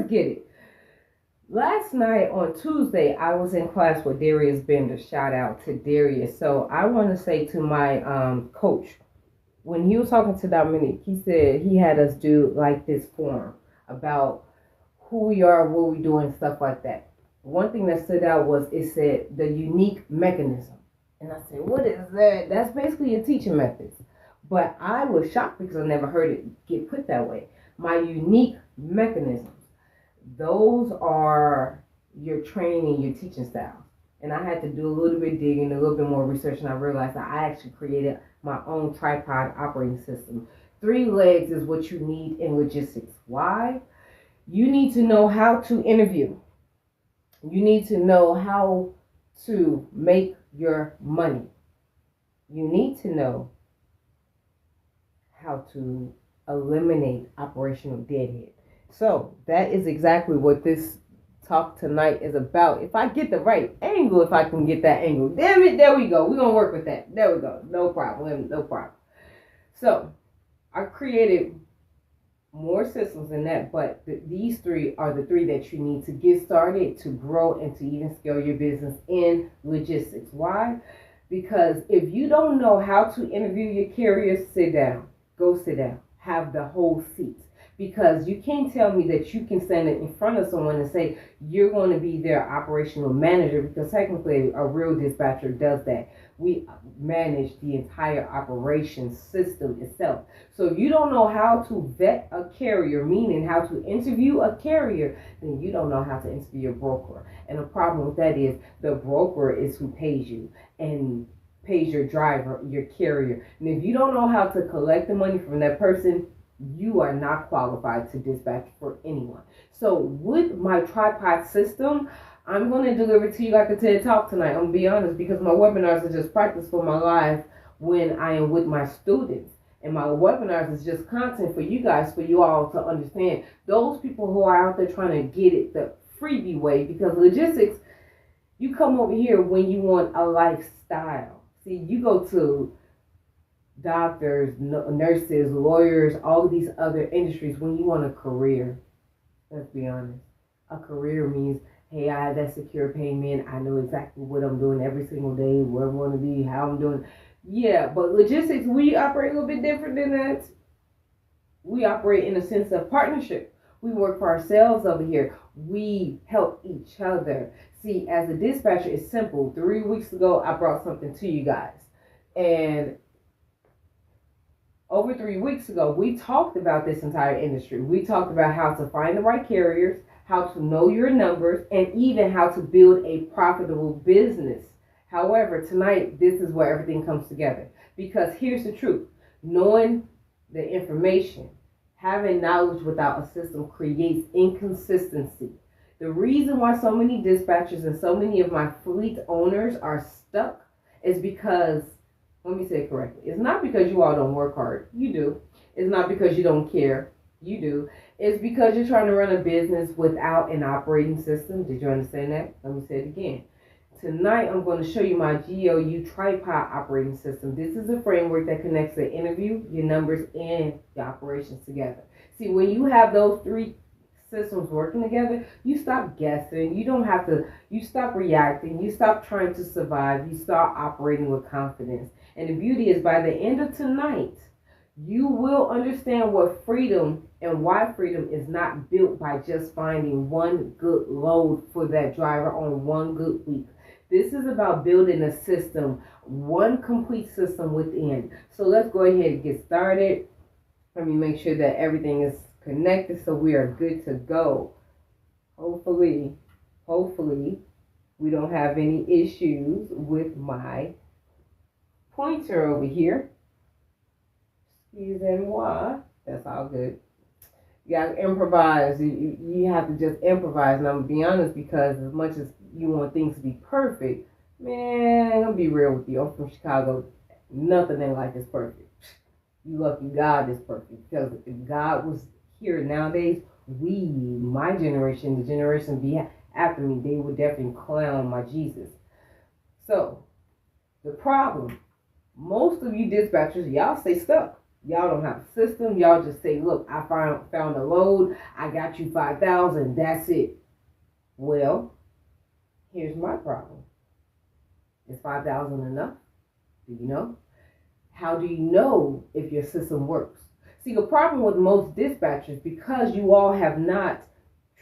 get it. Last night on Tuesday, I was in class with Darius Bender. Shout out to Darius. So I want to say to my coach, when he was talking to Dominique, he said he had us do like this forum about who we are, what we doing, stuff like that. One thing that stood out was it said the unique mechanism. And I said, what is that? That's basically a teaching method. But I was shocked because I never heard it get put that way. My unique mechanisms. Those are your training and your teaching styles. And I had to do a little bit digging, a little bit more research, and I realized that I actually created my own tripod operating system. 3 legs is what you need in logistics. Why? You need to know how to interview. You need to know how to make your money. You need to know how to eliminate operational deadhead. So that is exactly what this talk tonight is about. If I get the right angle, if I can get that angle, damn it, there we go. We're going to work with that. There we go. No problem. No problem. So I created more systems than that, but these 3 are the 3 that you need to get started, to grow, and to even scale your business in logistics. Why? Because if you don't know how to interview your carriers, sit down. Go sit down. Have the whole seat. Because you can't tell me that you can stand in front of someone and say you're going to be their operational manager, because technically a real dispatcher does that. We manage the entire operation system itself. So if you don't know how to vet a carrier, meaning how to interview a carrier, then you don't know how to interview a broker. And the problem with that is the broker is who pays you and pays your driver, your carrier. And if you don't know how to collect the money from that person, you are not qualified to dispatch for anyone. So with my tripod system, I'm going to deliver to you like a TED Talk tonight. I'm going to be honest, because my webinars are just practice for my life when I am with my students. And my webinars is just content for you guys, for you all to understand. Those people who are out there trying to get it the freebie way, because logistics, you come over here when you want a lifestyle. See, you go to doctors, nurses, lawyers, all of these other industries when you want a career. Let's be honest. A career means, hey, I have that secure payment. I know exactly what I'm doing every single day, where I'm going to be, how I'm doing. Yeah, but logistics, we operate a little bit different than that. We operate in a sense of partnership. We work for ourselves over here. We help each other. See, as a dispatcher, it's simple. 3 weeks ago, I brought something to you guys. And over 3 weeks ago, we talked about this entire industry. We talked about how to find the right carriers, how to know your numbers, and even how to build a profitable business. However, tonight, this is where everything comes together. Because here's the truth. Knowing the information, having knowledge without a system creates inconsistency. The reason why so many dispatchers and so many of my fleet owners are stuck is because, let me say it correctly, it's not because you all don't work hard. You do. It's not because you don't care. You do. It's because you're trying to run a business without an operating system. Did you understand that? Let me say it again. Tonight, I'm going to show you my GOU tripod operating system. This is a framework that connects the interview, your numbers, and your operations together. See, when you have those 3 systems working together, you stop guessing. You don't have to, you stop reacting. You stop trying to survive. You start operating with confidence. And the beauty is, by the end of tonight, you will understand what freedom and why freedom is not built by just finding one good load for that driver on one good week. This is about building a system, one complete system within. So let's go ahead and get started. Let me make sure that everything is connected so we are good to go. Hopefully, we don't have any issues with my pointer over here. Excuse moi. That's all good. You gotta improvise. You have to just improvise. And I'm gonna be honest, because as much as you want things to be perfect, man, I'm gonna be real with you. I'm from Chicago. Nothing in life is perfect. You lucky God is perfect. Because if God was here nowadays, my generation, the generation be after me, they would definitely clown my Jesus. So, the problem, most of you dispatchers, y'all stay stuck. Y'all don't have a system. Y'all just say, look, I found a load. I got you 5,000. That's it. Well, here's my problem. Is 5,000 enough? Do you know? How do you know if your system works? See, the problem with most dispatchers, because you all have not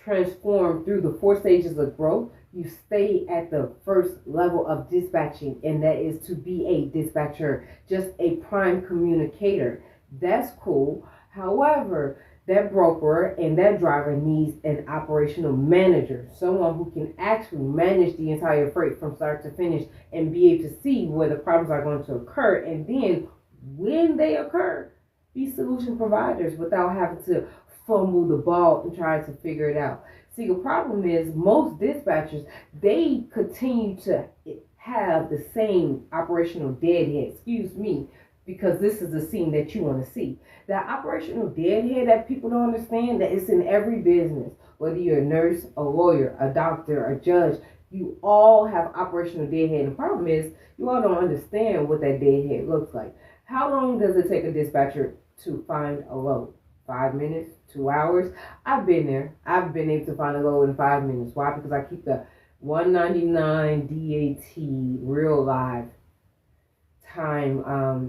transformed through the 4 stages of growth, you stay at the first level of dispatching, and that is to be a dispatcher, just a prime communicator. That's cool. However, that broker and that driver needs an operational manager, someone who can actually manage the entire freight from start to finish and be able to see where the problems are going to occur, and then when they occur, be solution providers without having to fumble the ball and try to figure it out. See, the problem is most dispatchers, they continue to have the same operational deadhead, excuse me, because this is the scene that you want to see. That operational deadhead that people don't understand, that it's in every business, whether you're a nurse, a lawyer, a doctor, a judge, you all have operational deadhead. The problem is you all don't understand what that deadhead looks like. How long does it take a dispatcher to find a load? 5 minutes, 2 hours? I've been there. I've been able to find a load in 5 minutes. Why? Because I keep the 199 DAT real live time,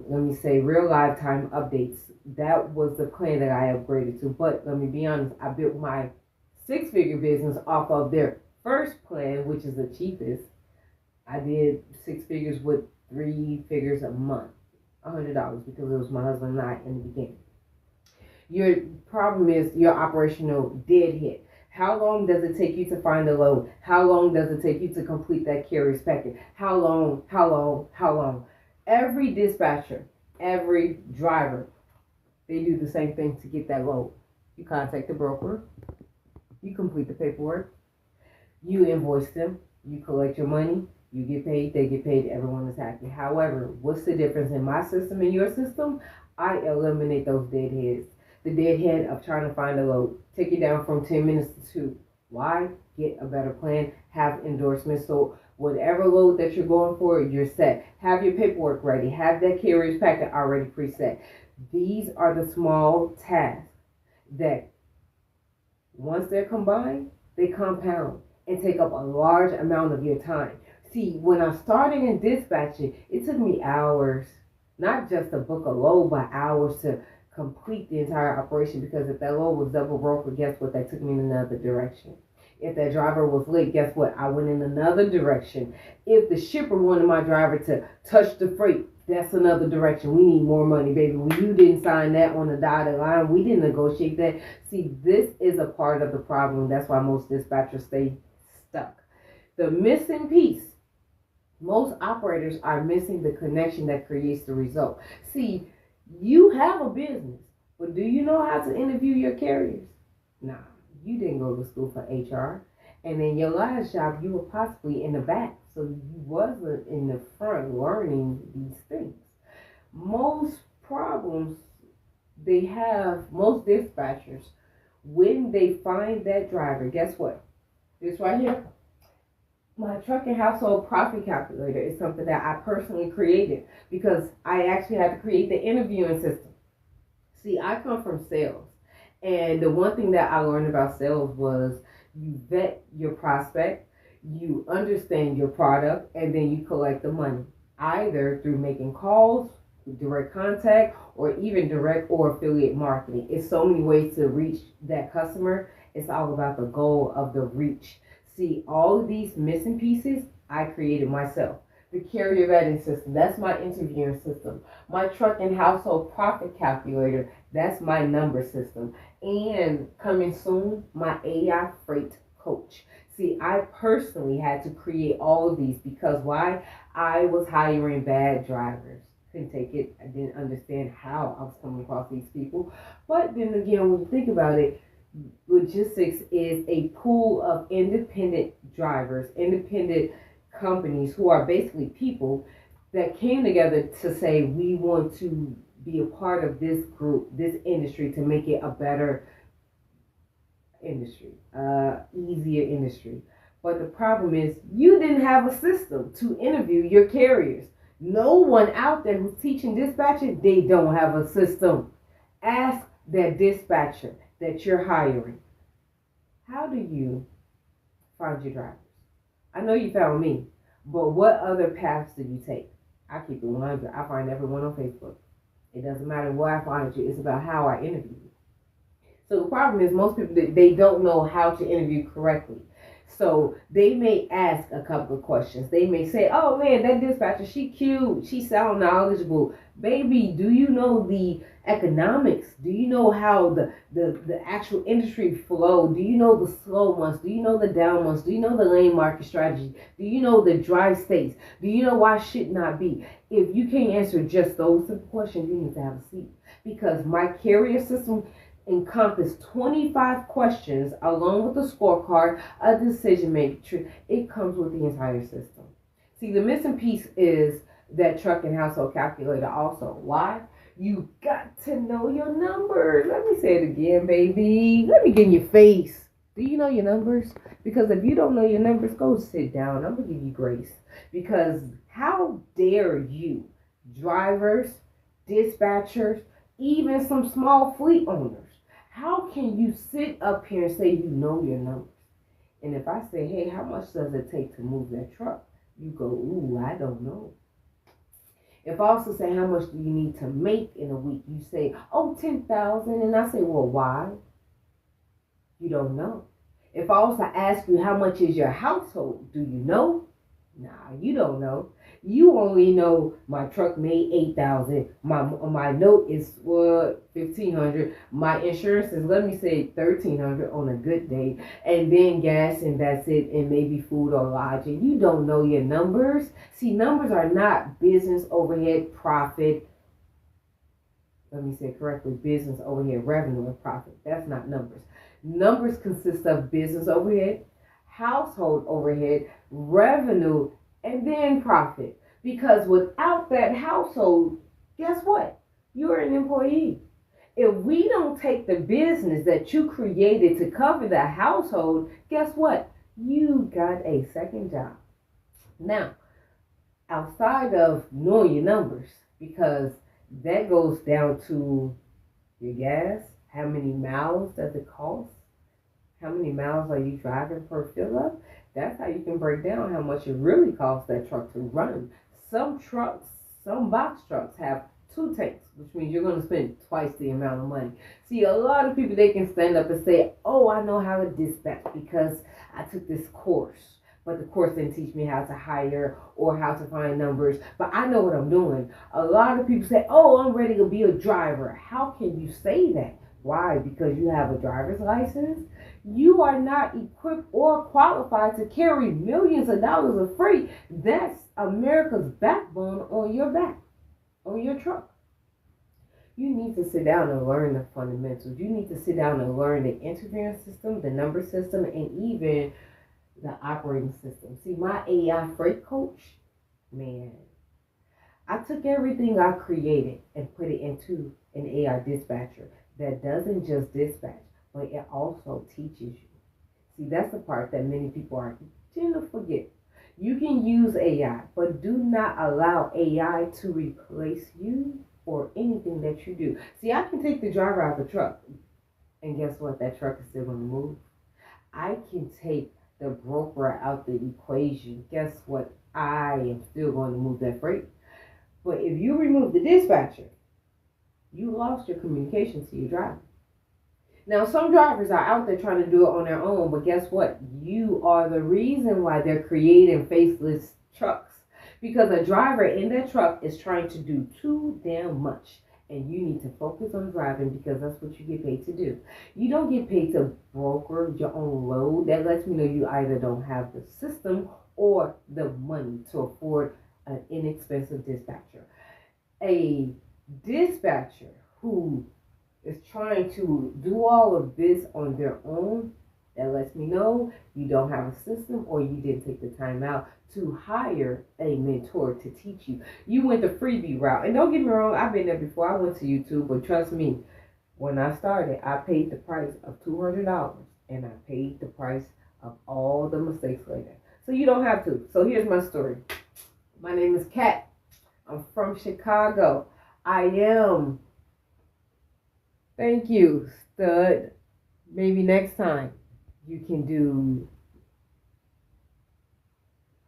real live time updates. That was the plan that I upgraded to. But let me be honest, I built my 6-figure business off of their first plan, which is the cheapest. I did 6 figures with 3 figures a month, $100, because it was my husband and I in the beginning. Your problem is your operational deadhead. How long does it take you to find a load? How long does it take you to complete that carrier's packet? How long? Every dispatcher, every driver, they do the same thing to get that load. You contact the broker, you complete the paperwork, you invoice them, you collect your money, you get paid, they get paid, everyone is happy. However, what's the difference in my system and your system? I eliminate those deadheads. The deadhead of trying to find a load, take it down from 10 minutes to 2. Why? Get a better plan, have endorsements. So whatever load that you're going for, you're set. Have your paperwork ready. Have that carrier's packet already preset. These are the small tasks that once they're combined, they compound and take up a large amount of your time. See, when I started in dispatching, it took me hours, not just to book a load, but hours to complete the entire operation, because if that load was double broker, guess what? That took me in another direction. If that driver was late, guess what? I went in another direction. If the shipper wanted my driver to touch the freight, that's another direction. We need more money, baby. Well, you didn't sign that on the dotted line. We didn't negotiate that. See, this is a part of the problem. That's why most dispatchers stay stuck. The missing piece. Most operators are missing the connection that creates the result. See, you have a business, but do you know how to interview your carriers? Nah, you didn't go to school for HR. And in your last job, you were possibly in the back, so you wasn't in the front learning these things. Most problems most dispatchers, when they find that driver, guess what? This right here, my truck and household profit calculator is something that I personally created because I actually had to create the interviewing system. See, I come from sales, and the one thing that I learned about sales was you vet your prospect, you understand your product, and then you collect the money, either through making calls, direct contact, or even direct or affiliate marketing. It's so many ways to reach that customer. It's all about the goal of the reach. See, all of these missing pieces, I created myself. The carrier vetting system, that's my interviewing system. My truck and household profit calculator, that's my number system. And coming soon, my AI freight coach. See, I personally had to create all of these because why? I was hiring bad drivers. Couldn't take it. I didn't understand how I was coming across these people. But then again, when you think about it, logistics is a pool of independent drivers, independent companies who are basically people that came together to say, we want to be a part of this group, this industry, to make it a better industry, easier industry. But the problem is you didn't have a system to interview your carriers. No one out there who's teaching dispatching, they don't have a system. Ask that dispatcher that you're hiring, how do you find your drivers? I know you found me, but what other paths do you take? I keep it 100. I find everyone on Facebook. It doesn't matter where I find you. It's about how I interview you. So the problem is most people, they don't know how to interview correctly. So they may ask a couple of questions. They may say, oh man, that dispatcher, she cute. She sound knowledgeable. Baby, do you know the economics? Do you know how the actual industry flow? Do you know the slow months? Do you know the down months? Do you know the lane market strategy? Do you know the dry states? Do you know why shit not be? If you can't answer just those simple questions, you need to have a seat. Because my carrier system encompass 25 questions along with the scorecard, a decision matrix. It comes with the entire system. See, the missing piece is that truck and household calculator also. Why? You got to know your numbers. Let me say it again, baby. Let me get in your face. Do you know your numbers? Because if you don't know your numbers, go sit down. I'm going to give you grace. Because how dare you, drivers, dispatchers, even some small fleet owners, how can you sit up here and say you know your numbers? And if I say, hey, how much does it take to move that truck? You go, ooh, I don't know. If I also say, how much do you need to make in a week? You say, oh, 10,000. And I say, well, why? You don't know. If I also ask you, how much is your household? Do you know? Nah, you don't know. You only know my truck made 8,000. My note is 1,500. My insurance is, let me say, 1,300 on a good day, and then gas, and that's it, and maybe food or lodging. You don't know your numbers. See, numbers are not business overhead profit. Let me say it correctly: business overhead revenue and profit. That's not numbers. Numbers consist of business overhead, household overhead, revenue, and then profit. Because without that household, guess what? You're an employee. If we don't take the business that you created to cover the household, guess what? You got a second job. Now, outside of knowing your numbers, because that goes down to your gas, how many miles does it cost? How many miles are you driving per fill up? That's how you can break down how much it really costs that truck to run. Some trucks, some box trucks have 2 tanks, which means you're going to spend twice the amount of money. See, a lot of people, they can stand up and say, oh, I know how to dispatch because I took this course. But the course didn't teach me how to hire or how to find numbers. But I know what I'm doing. A lot of people say, oh, I'm ready to be a driver. How can you say that? Why? Because you have a driver's license? You are not equipped or qualified to carry millions of dollars of freight. That's America's backbone on your back, on your truck. You need to sit down and learn the fundamentals. You need to sit down and learn the interference system, the number system, and even the operating system. See, my AI freight coach, man, I took everything I created and put it into an AI dispatcher that doesn't just dispatch, but it also teaches you. See, that's the part that many people are tend to forget. You can use AI, but do not allow AI to replace you or anything that you do. See, I can take the driver out of the truck, and guess what? That truck is still going to move. I can take the broker out the equation. Guess what? I am still going to move that freight. But if you remove the dispatcher, you lost your communication to your driver. Now, some drivers are out there trying to do it on their own, but guess what? You are the reason why they're creating faceless trucks. Because a driver in that truck is trying to do too damn much. And you need to focus on driving because that's what you get paid to do. You don't get paid to broker your own load. That lets me know you either don't have the system or the money to afford an inexpensive dispatcher. A dispatcher who is trying to do all of this on their own, that lets me know you don't have a system or you didn't take the time out to hire a mentor to teach you. You went the freebie route. And don't get me wrong, I've been there before. I went to YouTube, but trust me, when I started, I paid the price of $200 and I paid the price of all the mistakes later. So you don't have to. So here's my story. My name is Kat. I'm from Chicago. I am. Thank you, stud. Maybe next time you can do,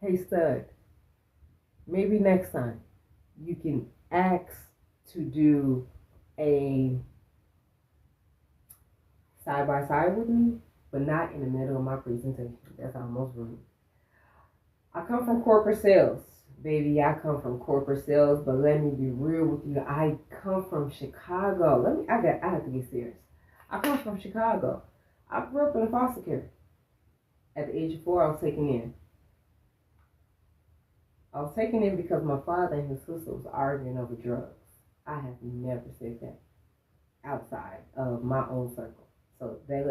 hey, stud. Maybe next time you can ask to do a side by side with me, but not in the middle of my presentation. That's almost rude. I come from corporate sales. Baby, I come from corporate sales, but let me be real with you. I come from Chicago. I have to get serious. I come from Chicago. I grew up in foster care. At the age of 4, I was taken in. I was taken in because my father and his sister was arguing over drugs. I have never said that outside of my own circle. So that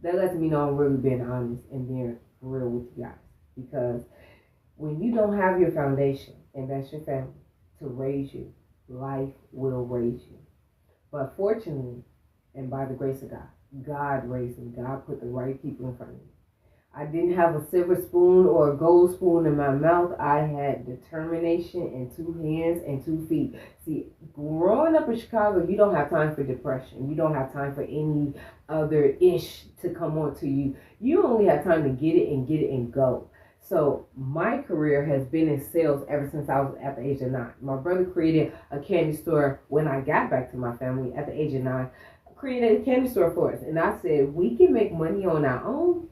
lets me know I'm really being honest and being real with you guys. Because when you don't have your foundation, and that's your family, to raise you, life will raise you. But fortunately, and by the grace of God, God raised me. God put the right people in front of me. I didn't have a silver spoon or a gold spoon in my mouth. I had determination and 2 hands and 2 feet. See, growing up in Chicago, you don't have time for depression. You don't have time for any other ish to come on to you. You only have time to get it and go. So my career has been in sales ever since I was at the age of 9. My brother created a candy store when I got back to my family at the age of 9. Created a candy store for us. And I said, we can make money on our own.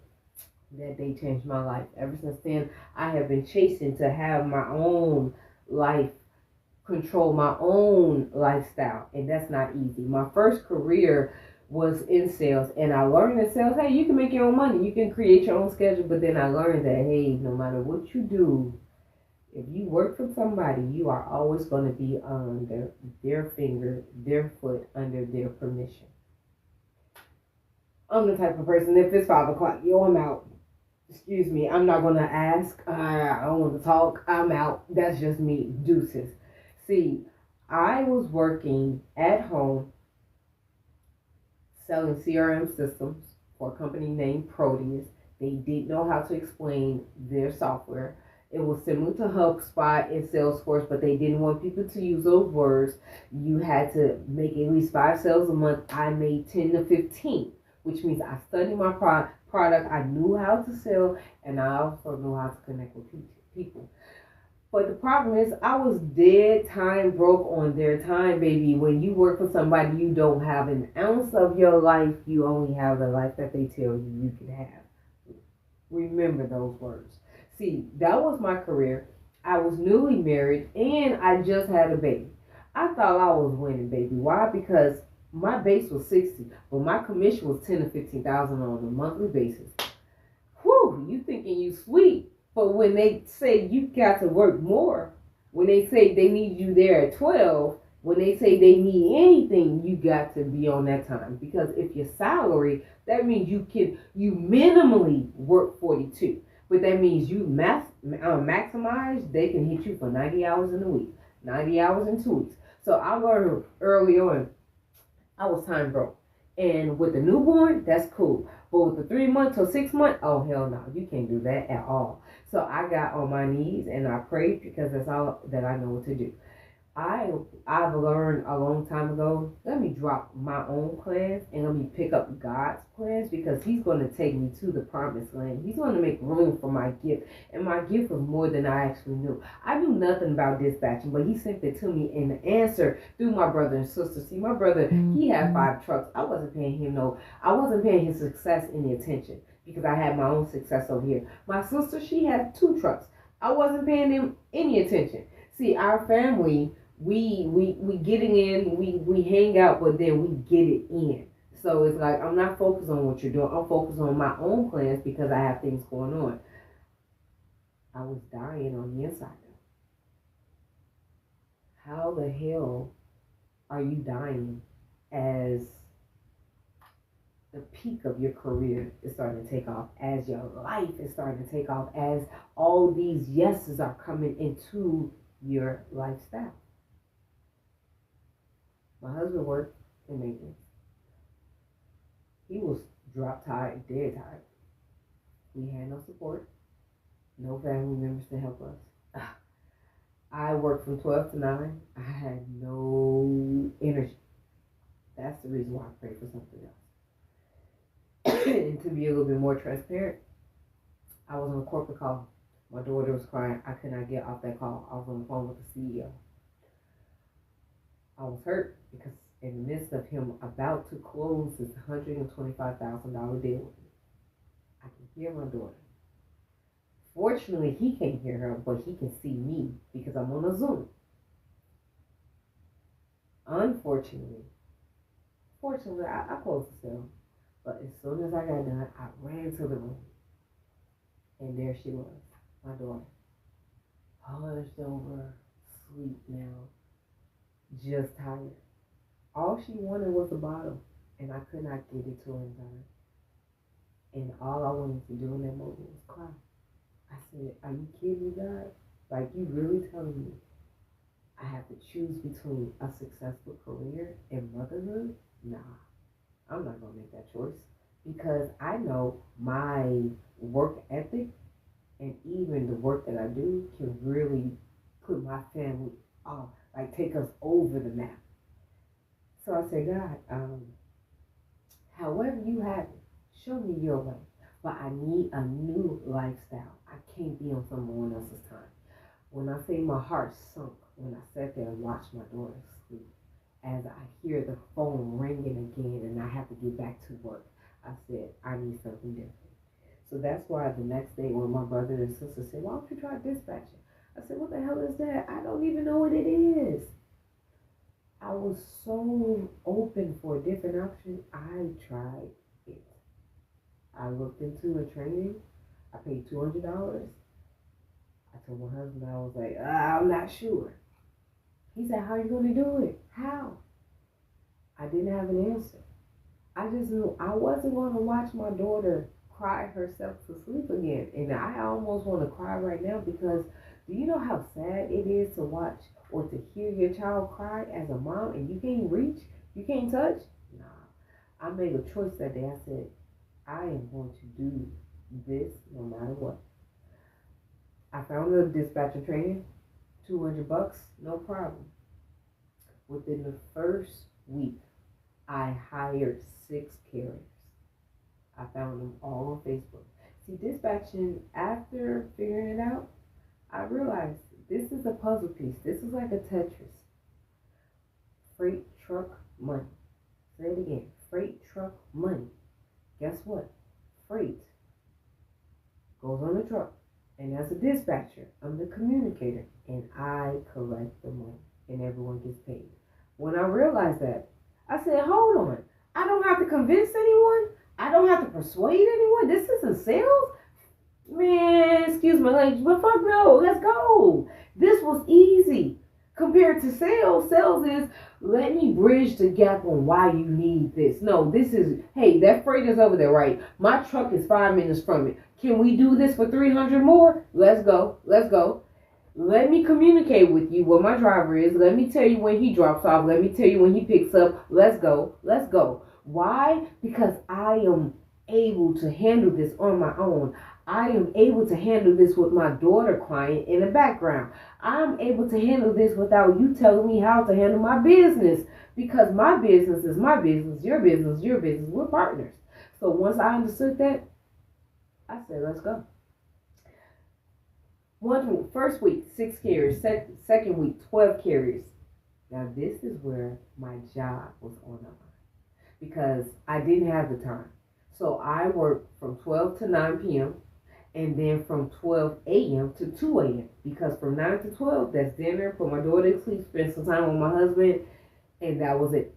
That day changed my life. Ever since then, I have been chasing to have my own life, control my own lifestyle, and that's not easy. My first career was in sales, and I learned in sales, hey, you can make your own money, you can create your own schedule, but then I learned that, hey, no matter what you do, if you work for somebody, you are always going to be under their finger, their foot, under their permission. I'm the type of person, if it's 5 o'clock, yo, I'm out. Excuse me, I'm not going to ask. I don't want to talk. I'm out. That's just me. Deuces. See, I was working at home selling CRM systems for a company named Proteus. They didn't know how to explain their software. It was similar to HubSpot and Salesforce, but they didn't want people to use those words. You had to make at least 5 sales a month. I made 10 to 15, which means I studied my product. I knew how to sell, and I also knew how to connect with people. But the problem is, I was dead time broke on their time, baby. When you work for somebody, you don't have an ounce of your life. You only have the life that they tell you can have. Remember those words. See, that was my career. I was newly married, and I just had a baby. I thought I was winning, baby. Why? Because my base was 60, but my commission was 10 to 15,000 on a monthly basis. Whew, you thinking you sweet, but when they say you got to work more, when they say they need you there at 12, when they say they need anything, you got to be on that time. Because if your salary, that means you minimally work 42, but that means you maximize. They can hit you for 90 hours in a week, 90 hours in 2 weeks. So I learned early on. I was time broke. And with the newborn, that's cool. But with the 3 months or 6 months, oh hell no, you can't do that at all. So I got on my knees and I prayed because that's all that I know what to do. I've learned a long time ago, let me drop my own plans and let me pick up God's plans, because he's going to take me to the promised land. He's going to make room for my gift. And my gift was more than I actually knew. I knew nothing about dispatching, but he sent it to me in the answer through my brother and sister. See, my brother, he had 5 trucks. I wasn't paying his success any attention because I had my own success over here. My sister, she had 2 trucks. I wasn't paying them any attention. See, our family, we get it in, we hang out, but then we get it in. So it's like, I'm not focused on what you're doing. I'm focused on my own plans because I have things going on. I was dying on the inside though. How the hell are you dying as the peak of your career is starting to take off, as your life is starting to take off, as all these yeses are coming into your lifestyle? My husband worked in maintenance. He was drop tired, dead tired. We had no support, no family members to help us. I worked from 12 to 9. I had no energy. That's the reason why I prayed for something else. And to be a little bit more transparent, I was on a corporate call. My daughter was crying. I could not get off that call. I was on the phone with the CEO. I was hurt because in the midst of him about to close this $125,000 deal with me, I can hear my daughter. Fortunately, he can't hear her, but he can see me because I'm on a Zoom. Fortunately, I closed the cell. But as soon as I got done, I ran to the room. And there she was, my daughter. Polished over, sleep now, just tired. All she wanted was a bottle, and I could not get it to her in time. And all I wanted to do in that moment was cry. I said, are you kidding me, God? Like, you really telling me I have to choose between a successful career and motherhood? Nah, I'm not going to make that choice because I know my work ethic and even the work that I do can really put my family off, like take us over the map. So I said, God, however you have it, show me your way. But I need a new lifestyle. I can't be on someone else's time. When I say my heart sunk, when I sat there and watched my daughter sleep, as I hear the phone ringing again and I have to get back to work, I said, I need something different. So that's why the next day when my brother and sister said, why don't you try dispatching? I said, what the hell is that? I don't even know what it is. I was so open for a different option. I tried it. I looked into a training. I paid $200. I told my husband, I was like, I'm not sure. He said, how are you going to do it? How? I didn't have an answer. I just knew I wasn't going to watch my daughter cry herself to sleep again. And I almost want to cry right now because do you know how sad it is to watch or to hear your child cry as a mom and you can't reach, you can't touch? Nah. I made a choice that day. I said, I am going to do this no matter what. I found a dispatcher training, $200, no problem. Within the first week, I hired 6 carriers. I found them all on Facebook. See, dispatching, after figuring it out, I realized this is a puzzle piece. This is like a Tetris. Freight truck money. Say it again. Freight truck money. Guess what? Freight goes on the truck. And as a dispatcher, I'm the communicator. And I collect the money. And everyone gets paid. When I realized that, I said, hold on. I don't have to convince anyone. I don't have to persuade anyone. This isn't sales. Man, excuse my language, but fuck no. Let's go. This was easy. Compared to sales, sales is let me bridge the gap on why you need this. No, this is, hey, that freight is over there, right? My truck is 5 minutes from it. Can we do this for 300 more? Let's go. Let's go. Let me communicate with you where my driver is. Let me tell you when he drops off. Let me tell you when he picks up. Let's go. Let's go. Why? Because I am able to handle this on my own. I am able to handle this with my daughter crying in the background. I'm able to handle this without you telling me how to handle my business. Because my business is my business, your business, your business. We're partners. So once I understood that, I said, let's go. First week, 6 carriers. Second week, 12 carriers. Now this is where my job was on the line. Because I didn't have the time. So I worked from 12 to 9 p.m. and then from 12 a.m. to 2 a.m. Because from 9 to 12, that's dinner, put my daughter to sleep, spend some time with my husband, and that was it.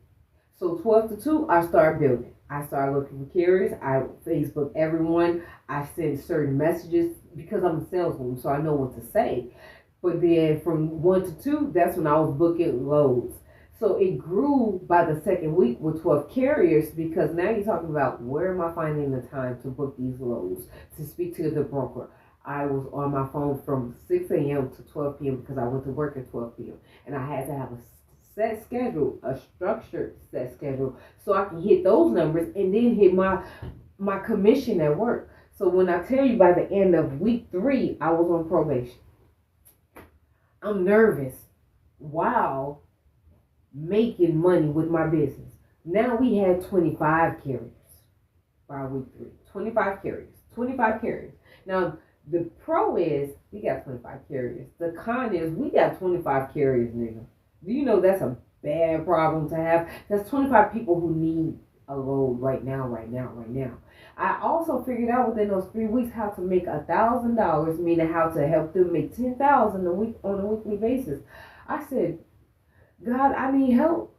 So 12 to 2, I started building. I started looking for carriers. I Facebook everyone. I send certain messages because I'm a saleswoman, so I know what to say. But then from 1 to 2, that's when I was booking loads. So it grew by the second week with 12 carriers because now you're talking about where am I finding the time to book these loads, to speak to the broker. I was on my phone from 6 a.m. to 12 p.m. because I went to work at 12 p.m. And I had to have a set schedule, a structured set schedule, so I can hit those numbers and then hit my commission at work. So when I tell you by the end of week 3, I was on probation. I'm nervous while making money with my business. Now we had 25 carriers by week 3. 25 carriers. 25 carriers. Now, the pro is we got 25 carriers. The con is we got 25 carriers, nigga. Do you know that's a bad problem to have? That's 25 people who need a load right now, right now, right now. I also figured out within those 3 weeks how to make $1,000, meaning how to help them make 10,000 a week on a weekly basis. I said, God, I need help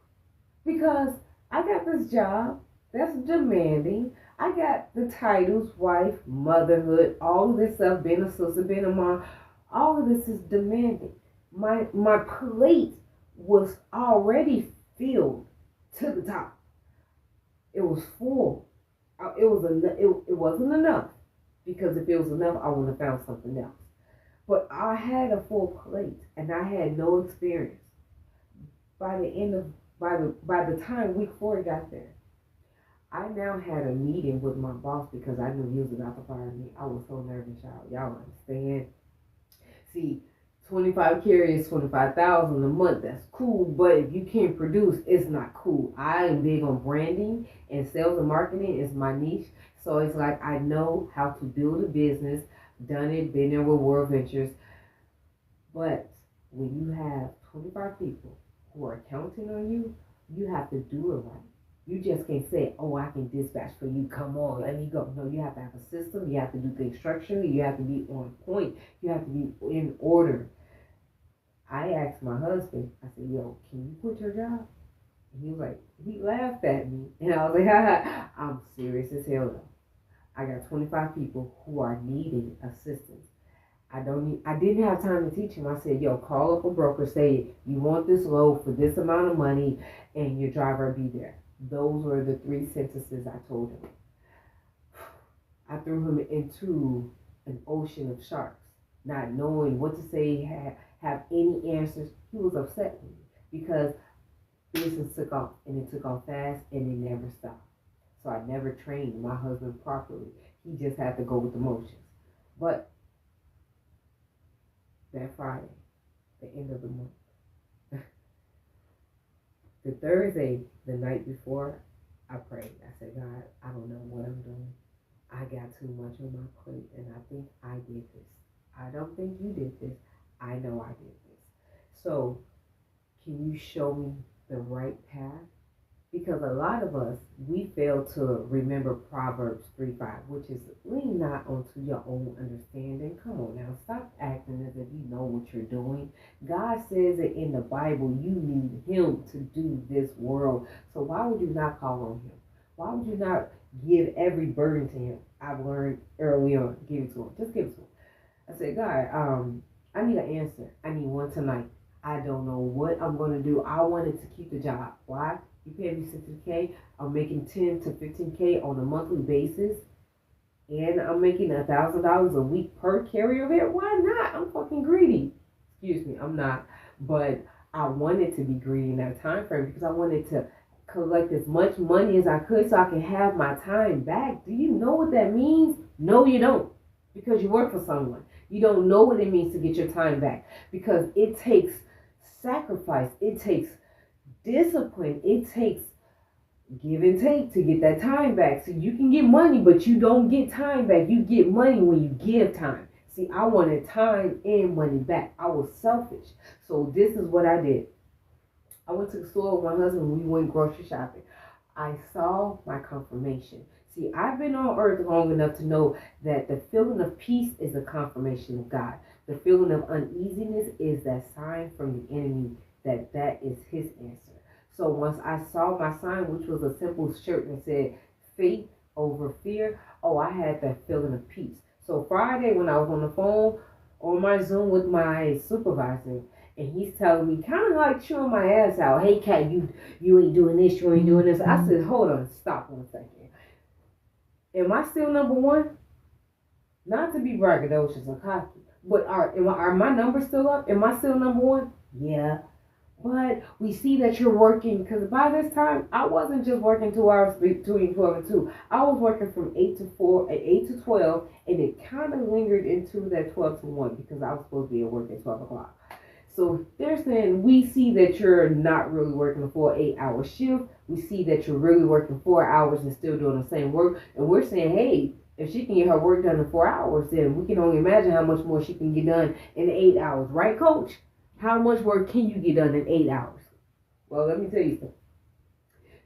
because I got this job that's demanding. I got the titles, wife, motherhood, all of this stuff, being a sister, being a mom. All of this is demanding. My plate was already filled to the top. It was full. It wasn't enough because if it was enough, I would have found something else. But I had a full plate and I had no experience. By the time week 4 got there, I now had a meeting with my boss because I knew he was about to fire me. I was so nervous, y'all. Y'all understand? See, 25 carries 25,000 a month. That's cool, but if you can't produce, it's not cool. I am big on branding and sales and marketing is my niche. So it's like I know how to build a business, done it, been there with World Ventures. But when you have 25 people who are counting on you, you have to do it right. You just can't say, oh, I can dispatch for you. Come on, let me go. No, you have to have a system. You have to do things structurally. You have to be on point. You have to be in order. I asked my husband, I said, yo, can you quit your job? And he was like, he laughed at me. And I was like, ha, I'm serious as hell though. I got 25 people who are needing assistance. I didn't have time to teach him. I said, yo, call up a broker, say you want this load for this amount of money and your driver be there. Those were the 3 sentences I told him. I threw him into an ocean of sharks, not knowing what to say, have any answers. He was upset with me because business took off and it took off fast and it never stopped. So I never trained my husband properly. He just had to go with the motions. But that Friday, the end of the month, the Thursday, the night before, I prayed. I said, God, I don't know what I'm doing. I got too much on my plate, and I think I did this. I don't think you did this. I know I did this. So, can you show me the right path? Because a lot of us, we fail to remember Proverbs 3:5, which is lean not onto your own understanding. Come on now, stop acting as if you know what you're doing. God says it in the Bible, you need him to do this world. So why would you not call on him? Why would you not give every burden to him? I've learned early on, give it to him. Just give it to him. I said, God, I need an answer. I need one tonight. I don't know what I'm going to do. I wanted to keep the job. Why? You pay me $60K. I'm making $10 to $15K on a monthly basis. And I'm making $1,000 a week per carrier event. Why not? I'm fucking greedy. Excuse me, I'm not. But I wanted to be greedy in that time frame because I wanted to collect as much money as I could so I can have my time back. Do you know what that means? No, you don't. Because you work for someone. You don't know what it means to get your time back. Because it takes sacrifice. It takes discipline. It takes give and take to get that time back. So you can get money, but you don't get time back. You get money when you give time. See, I wanted time and money back. I was selfish. So this is what I did. I went to the store with my husband. We went grocery shopping. I saw my confirmation. See, I've been on earth long enough to know that the feeling of peace is a confirmation of God. The feeling of uneasiness is that sign from the enemy that is his answer. So once I saw my sign, which was a simple shirt that said faith over fear, I had that feeling of peace. So Friday when I was on the phone on my Zoom with my supervisor, and he's telling me, kind of like chewing my ass out, hey, Kat, you ain't doing this, you ain't doing this. I said, hold on, stop 1 second. Am I still number one? Not to be braggadocious or cocky, but are my numbers still up? Am I still number one? Yeah. But we see that you're working, because by this time, I wasn't just working 2 hours between 12 and 2. I was working from 8 to 4, 8 to 12, and it kind of lingered into that 12 to 1 because I was supposed to be at work at 12 o'clock. So they're saying, we see that you're not really working a full 8-hour shift. We see that you're really working 4 hours and still doing the same work. And we're saying, hey, if she can get her work done in 4 hours, then we can only imagine how much more she can get done in 8 hours. Right, coach? How much work can you get done in 8 hours? Well, let me tell you something.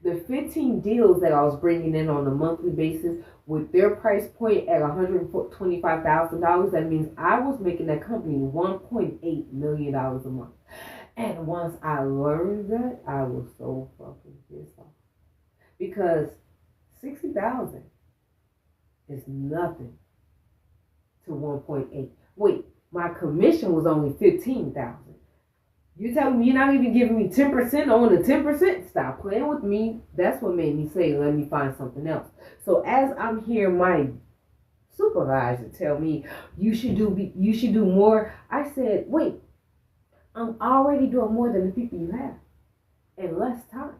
The 15 deals that I was bringing in on a monthly basis with their price point at $125,000, that means I was making that company $1.8 million a month. And once I learned that, I was so fucking pissed off. Because 60,000 is nothing to 1.8. Wait, my commission was only 15,000. You telling me you're not even giving me 10% on the 10%? Stop playing with me. That's what made me say, let me find something else. So as I'm hearing my supervisor tell me you should do more, I said, wait, I'm already doing more than the people you have in less time.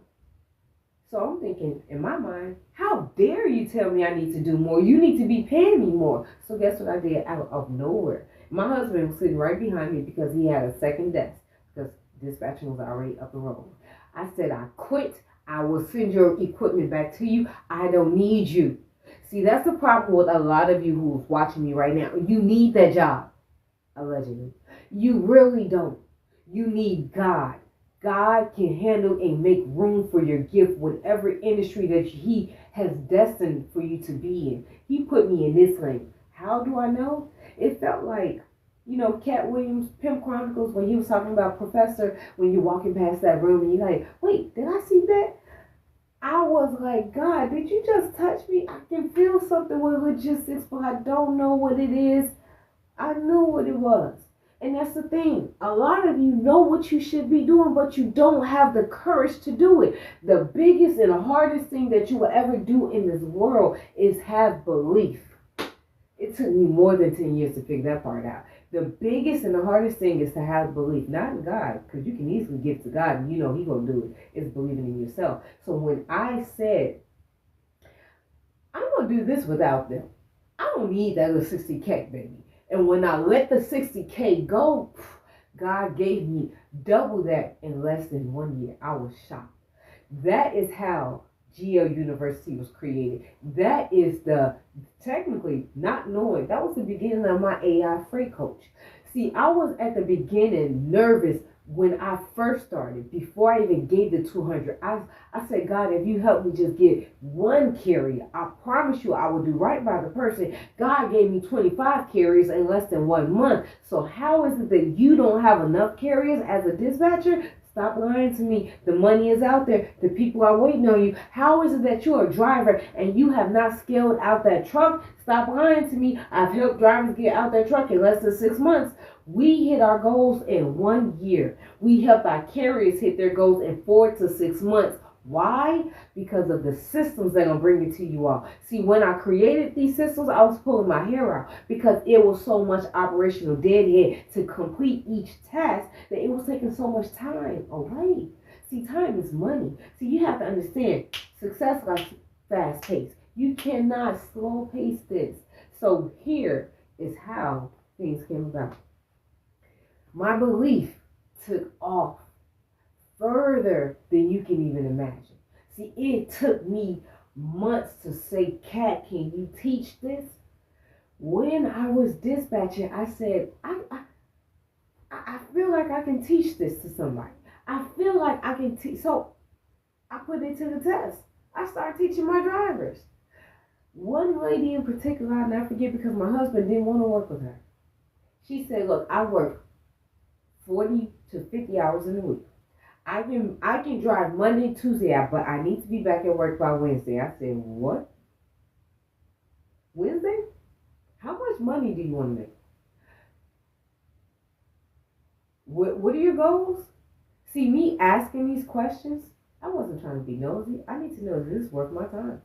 So I'm thinking in my mind, how dare you tell me I need to do more? You need to be paying me more. So guess what I did out of nowhere? My husband was sitting right behind me because he had a second desk. Because dispatching was already up and rolling. I said, I quit. I will send your equipment back to you. I don't need you. See, that's the problem with a lot of you who's watching me right now. You need that job, allegedly. You really don't. You need God. God can handle and make room for your gift, whatever industry that He has destined for you to be in. He put me in this lane. How do I know? It felt like, Cat Williams, Pimp Chronicles, when he was talking about Professor, when you're walking past that room and you're like, wait, did I see that? I was like, God, did you just touch me? I can feel something with logistics, but I don't know what it is. I knew what it was. And that's the thing. A lot of you know what you should be doing, but you don't have the courage to do it. The biggest and the hardest thing that you will ever do in this world is have belief. It took me more than 10 years to figure that part out. The biggest and the hardest thing is to have belief, not in God, because you can easily give to God and He's going to do it. It's believing in yourself. So when I said, I'm going to do this without them, I don't need that little 60K, baby. And when I let the 60K go, God gave me double that in less than 1 year. I was shocked. That is how GL University was created. That is technically not knowing. That was the beginning of my AI freight coach. See, I was at the beginning nervous when I first started. Before I even gave the 200, I said, God, if you help me just get one carrier, I promise you I will do right by the person. God gave me 25 carriers in less than 1 month. So how is it that you don't have enough carriers as a dispatcher? Stop lying to me. The money is out there. The people are waiting on you. How is it that you're a driver and you have not scaled out that truck? Stop lying to me. I've helped drivers get out that truck in less than 6 months. We hit our goals in 1 year. We helped our carriers hit their goals in 4 to 6 months. Why? Because of the systems that I'm bringing to you all. See, when I created these systems, I was pulling my hair out because it was so much operational deadhead to complete each task that it was taking so much time away. See, time is money. See, you have to understand, success like fast pace. You cannot slow pace this. So here is how things came about. My belief took off further than you can even imagine. See, it took me months to say, Kat, can you teach this? When I was dispatching, I said, I feel like I can teach this to somebody. I feel like I can teach. So I put it to the test. I started teaching my drivers. One lady in particular, I'll never forget because my husband didn't want to work with her. She said, look, I work 40 to 50 hours in a week. I can drive Monday, Tuesday, but I need to be back at work by Wednesday. I said, what? Wednesday? How much money do you want to make? What are your goals? See, me asking these questions, I wasn't trying to be nosy. I need to know, is this worth my time?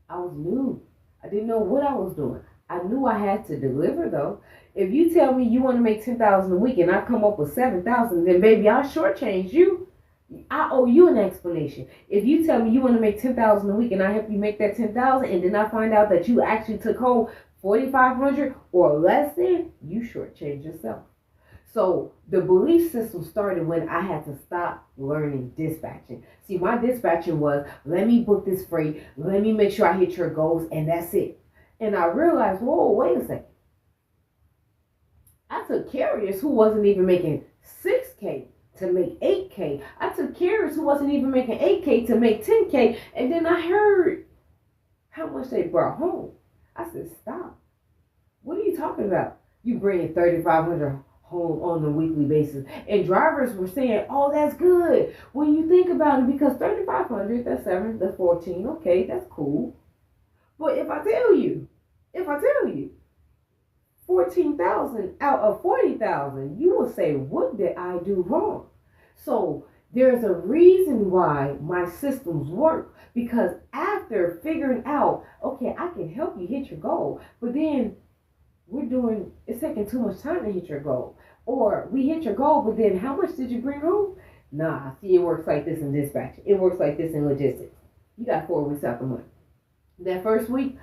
I was new. I didn't know what I was doing. I knew I had to deliver, though. If you tell me you want to make $10,000 a week and I come up with $7,000, then baby, I'll shortchange you. I owe you an explanation. If you tell me you want to make $10,000 a week and I help you make that $10,000, and then I find out that you actually took home $4,500 or less, then you shortchange yourself. So the belief system started when I had to stop learning dispatching. See, my dispatching was, let me book this freight, let me make sure I hit your goals, and that's it. And I realized, whoa, wait a second. I took carriers who wasn't even making 6K to make 8K. I took carriers who wasn't even making 8K to make 10K. And then I heard how much they brought home. I said, stop. What are you talking about? You bringing 3,500 home on a weekly basis. And drivers were saying, oh, that's good. When you think about it, because 3,500, that's 7, that's 14. Okay, that's cool. But if I tell you, 14,000 out of 40,000, you will say, what did I do wrong? So there's a reason why my systems work, because after figuring out, okay, I can help you hit your goal, but then it's taking too much time to hit your goal. Or we hit your goal, but then how much did you bring home? Nah, see, it works like this in dispatch. It works like this in logistics. You got 4 weeks out the month. That first week,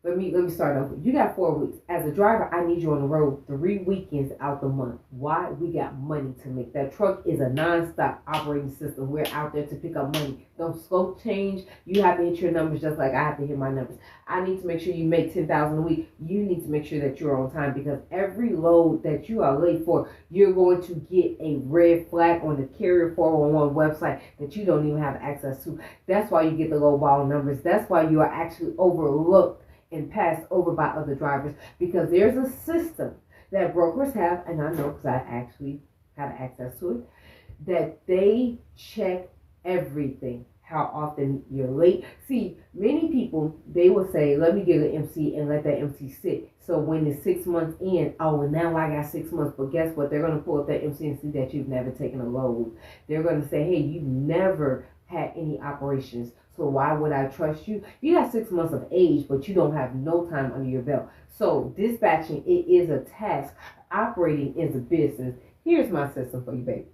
let me start over. You got 4 weeks. As a driver, I need you on the road 3 weekends out the month. Why? We got money to make. That truck is a non-stop operating system. We're out there to pick up money. Don't scope change. You have to hit your numbers just like I have to hit my numbers. I need to make sure you make 10,000 a week. You need to make sure that you're on time, because every load that you are late for, you're going to get a red flag on the Carrier 411 website that you don't even have access to. That's why you get the low ball numbers. That's why you are actually overlooked and passed over by other drivers, because there's a system that brokers have, and I know because I actually have access to it, that they check everything. How often you're late. See, many people, they will say, let me get an MC and let that MC sit. So when it's 6 months in, oh, well, now I got 6 months. But guess what? They're going to pull up that MC and see that you've never taken a load. They're going to say, hey, you never had any operations. So why would I trust you? You got 6 months of age, but you don't have no time under your belt. So dispatching, it is a task. Operating is a business. Here's my system for you, baby.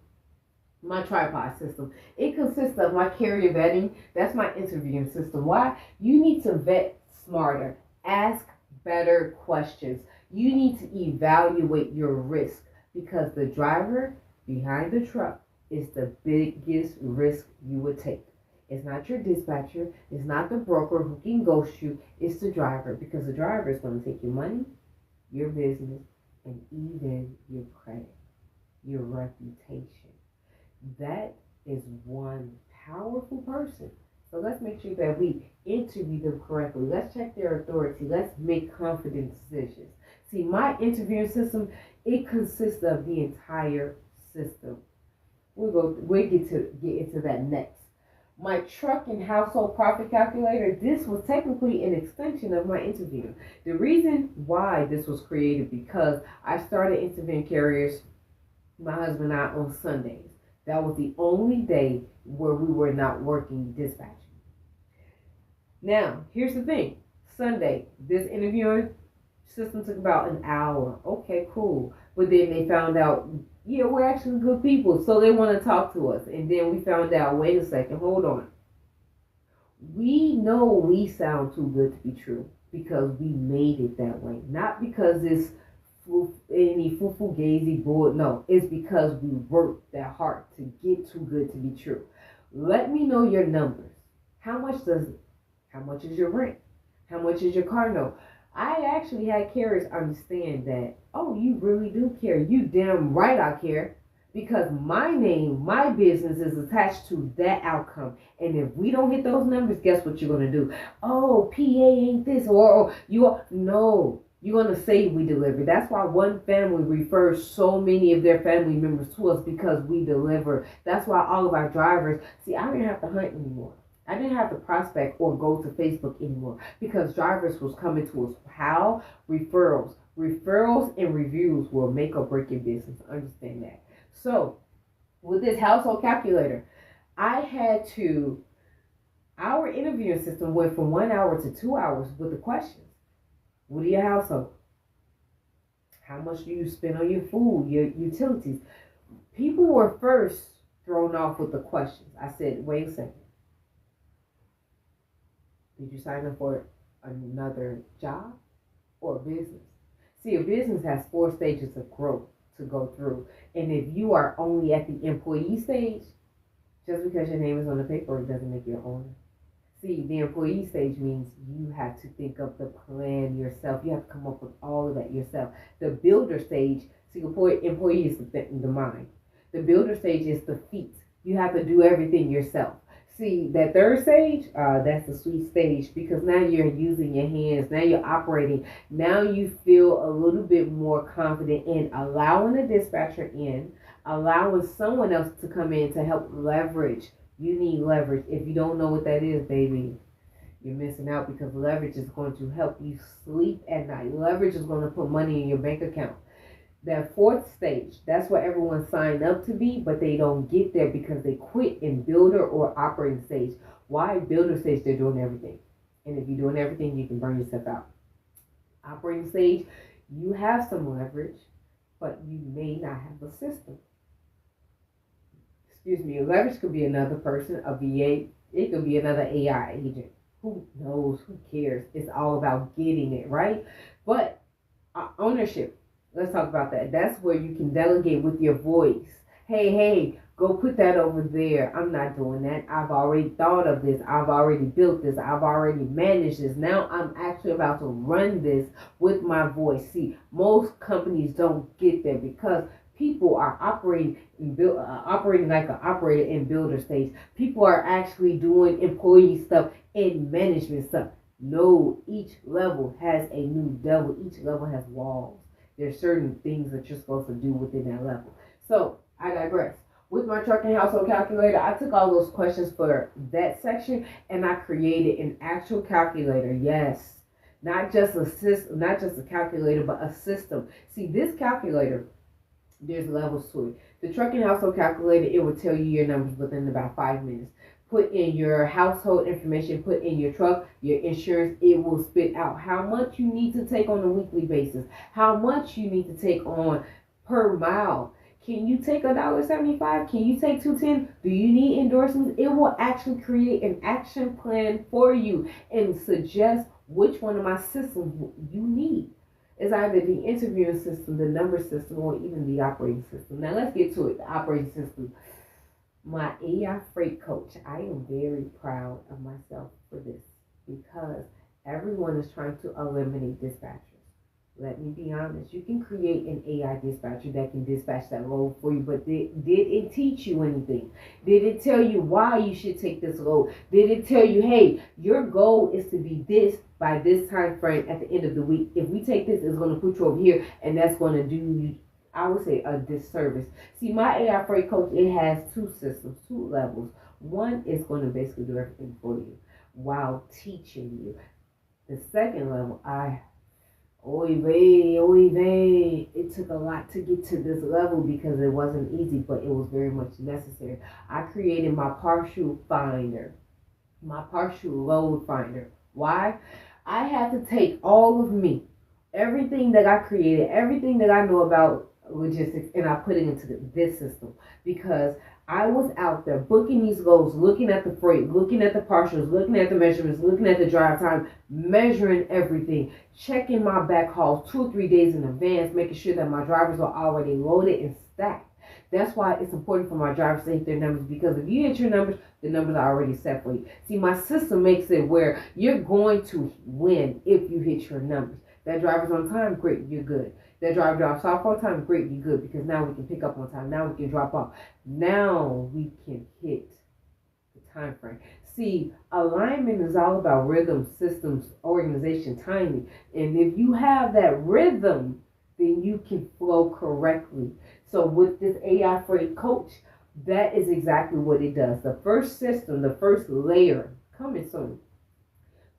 My tripod system. It consists of my carrier vetting. That's my interviewing system. Why? You need to vet smarter. Ask better questions. You need to evaluate your risk, because the driver behind the truck is the biggest risk you would take. It's not your dispatcher. It's not the broker who can ghost you. It's the driver, because the driver is going to take your money, your business, and even your credit, your reputation. That is one powerful person. So let's make sure that we interview them correctly. Let's check their authority. Let's make confident decisions. See, my interviewing system, it consists of the entire system. We'll get into that next. My truck and household profit calculator, this was technically an extension of my interview. The reason why this was created, because I started interviewing carriers, my husband and I, on Sundays. That was the only day where we were not working dispatching. Now, here's the thing. Sunday, this interviewing system took about an hour. Okay, cool. But then they found out, yeah, we're actually good people, so they want to talk to us. And then we found out, wait a second, hold on. We know we sound too good to be true because we made it that way. Not because it's any fugazi bull. No, it's because we worked that hard to get too good to be true. Let me know your numbers. How much is your rent? How much is your car note? I actually had carriers understand that, oh, you really do care. You damn right I care. Because my name, my business is attached to that outcome. And if we don't hit those numbers, guess what you're going to do? Oh, PA ain't this. Or you are. No. You're going to say we deliver. That's why one family refers so many of their family members to us, because we deliver. That's why all of our drivers, see, I didn't have to hunt anymore. I didn't have to prospect or go to Facebook anymore, because drivers was coming to us. How? Referrals. Referrals and reviews will make or break your business. Understand that. So with this household calculator, our interviewing system went from 1 hour to 2 hours with the questions. What are your household? How much do you spend on your food, your utilities? People were first thrown off with the questions. I said, wait a second. Did you sign up for another job or a business? See, a business has 4 stages of growth to go through. And if you are only at the employee stage, just because your name is on the paper, it doesn't make you an owner. See, the employee stage means you have to think of the plan yourself. You have to come up with all of that yourself. The builder stage, see, employee is the mind. The builder stage is the feet. You have to do everything yourself. See, that third stage, that's the sweet stage, because now you're using your hands. Now you're operating. Now you feel a little bit more confident in allowing the dispatcher in, allowing someone else to come in to help leverage. You need leverage. If you don't know what that is, baby, you're missing out, because leverage is going to help you sleep at night. Leverage is going to put money in your bank account. That fourth stage, that's what everyone signed up to be, but they don't get there because they quit in builder or operating stage. Why? Builder stage, they're doing everything. And if you're doing everything, you can burn yourself out. Operating stage, you have some leverage, but you may not have a system. Excuse me, leverage could be another person, a VA. It could be another AI agent. Who knows? Who cares? It's all about getting it, right? But ownership, let's talk about that. That's where you can delegate with your voice. Hey, go put that over there. I'm not doing that. I've already thought of this. I've already built this. I've already managed this. Now I'm actually about to run this with my voice. See, most companies don't get there because people are operating like an operator in builder stage. People are actually doing employee stuff and management stuff. No, each level has a new devil. Each level has walls. There's certain things that you're supposed to do within that level. So I digress. With my trucking household calculator, I took all those questions for that section and I created an actual calculator. Yes, not just a calculator, but a system. See, this calculator, there's levels to it. The trucking household calculator, it will tell you your numbers within about 5 minutes. Put in your household information, put in your truck, your insurance, it will spit out how much you need to take on a weekly basis, how much you need to take on per mile. Can you take $1.75? Can you take $2.10? Do you need endorsements? It will actually create an action plan for you and suggest which one of my systems you need. It's either the interviewing system, the number system, or even the operating system. Now let's get to it, the operating system. My AI freight coach, I am very proud of myself for this because everyone is trying to eliminate dispatchers. Let me be honest, you can create an AI dispatcher that can dispatch that load for you, but did it teach you anything? Did it tell you why you should take this load? Did it tell you, hey, your goal is to be this by this time frame at the end of the week? If we take this, it's going to put you over here, and that's going to do you, I would say, a disservice. See, my AI freight coach, it has two systems, two levels. One is going to basically do everything for you while teaching you. The second level, oy vey, it took a lot to get to this level because it wasn't easy, but it was very much necessary. I created my partial finder, my partial load finder. Why? I had to take all of me, everything that I created, everything that I know about logistics, and I put it into this system because I was out there booking these loads, looking at the freight, looking at the partials, looking at the measurements, looking at the drive time, measuring everything, checking my back hauls 2 or 3 days in advance, making sure that my drivers are already loaded and stacked. That's why it's important for my drivers to hit their numbers, because if you hit your numbers, the numbers are already set for you. See, my system makes it where you're going to win if you hit your numbers. That driver's on time, great, you're good. That driver drops off on time, great, you're good, because now we can pick up on time. Now we can drop off. Now we can hit the time frame. See, alignment is all about rhythm, systems, organization, timing. And if you have that rhythm, then you can flow correctly. So with this AI freight coach, that is exactly what it does. The first system, the first layer, coming soon.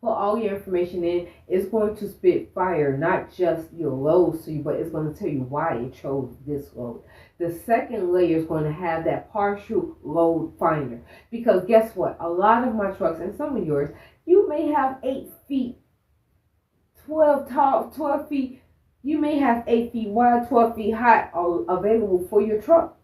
Put all your information in. It's going to spit fire, not just your loads to you, but it's going to tell you why it chose this load. The second layer is going to have that partial load finder. Because guess what? A lot of my trucks, and some of yours, you may have 8 feet, 12 feet. You may have 8 feet wide, 12 feet high available for your truck.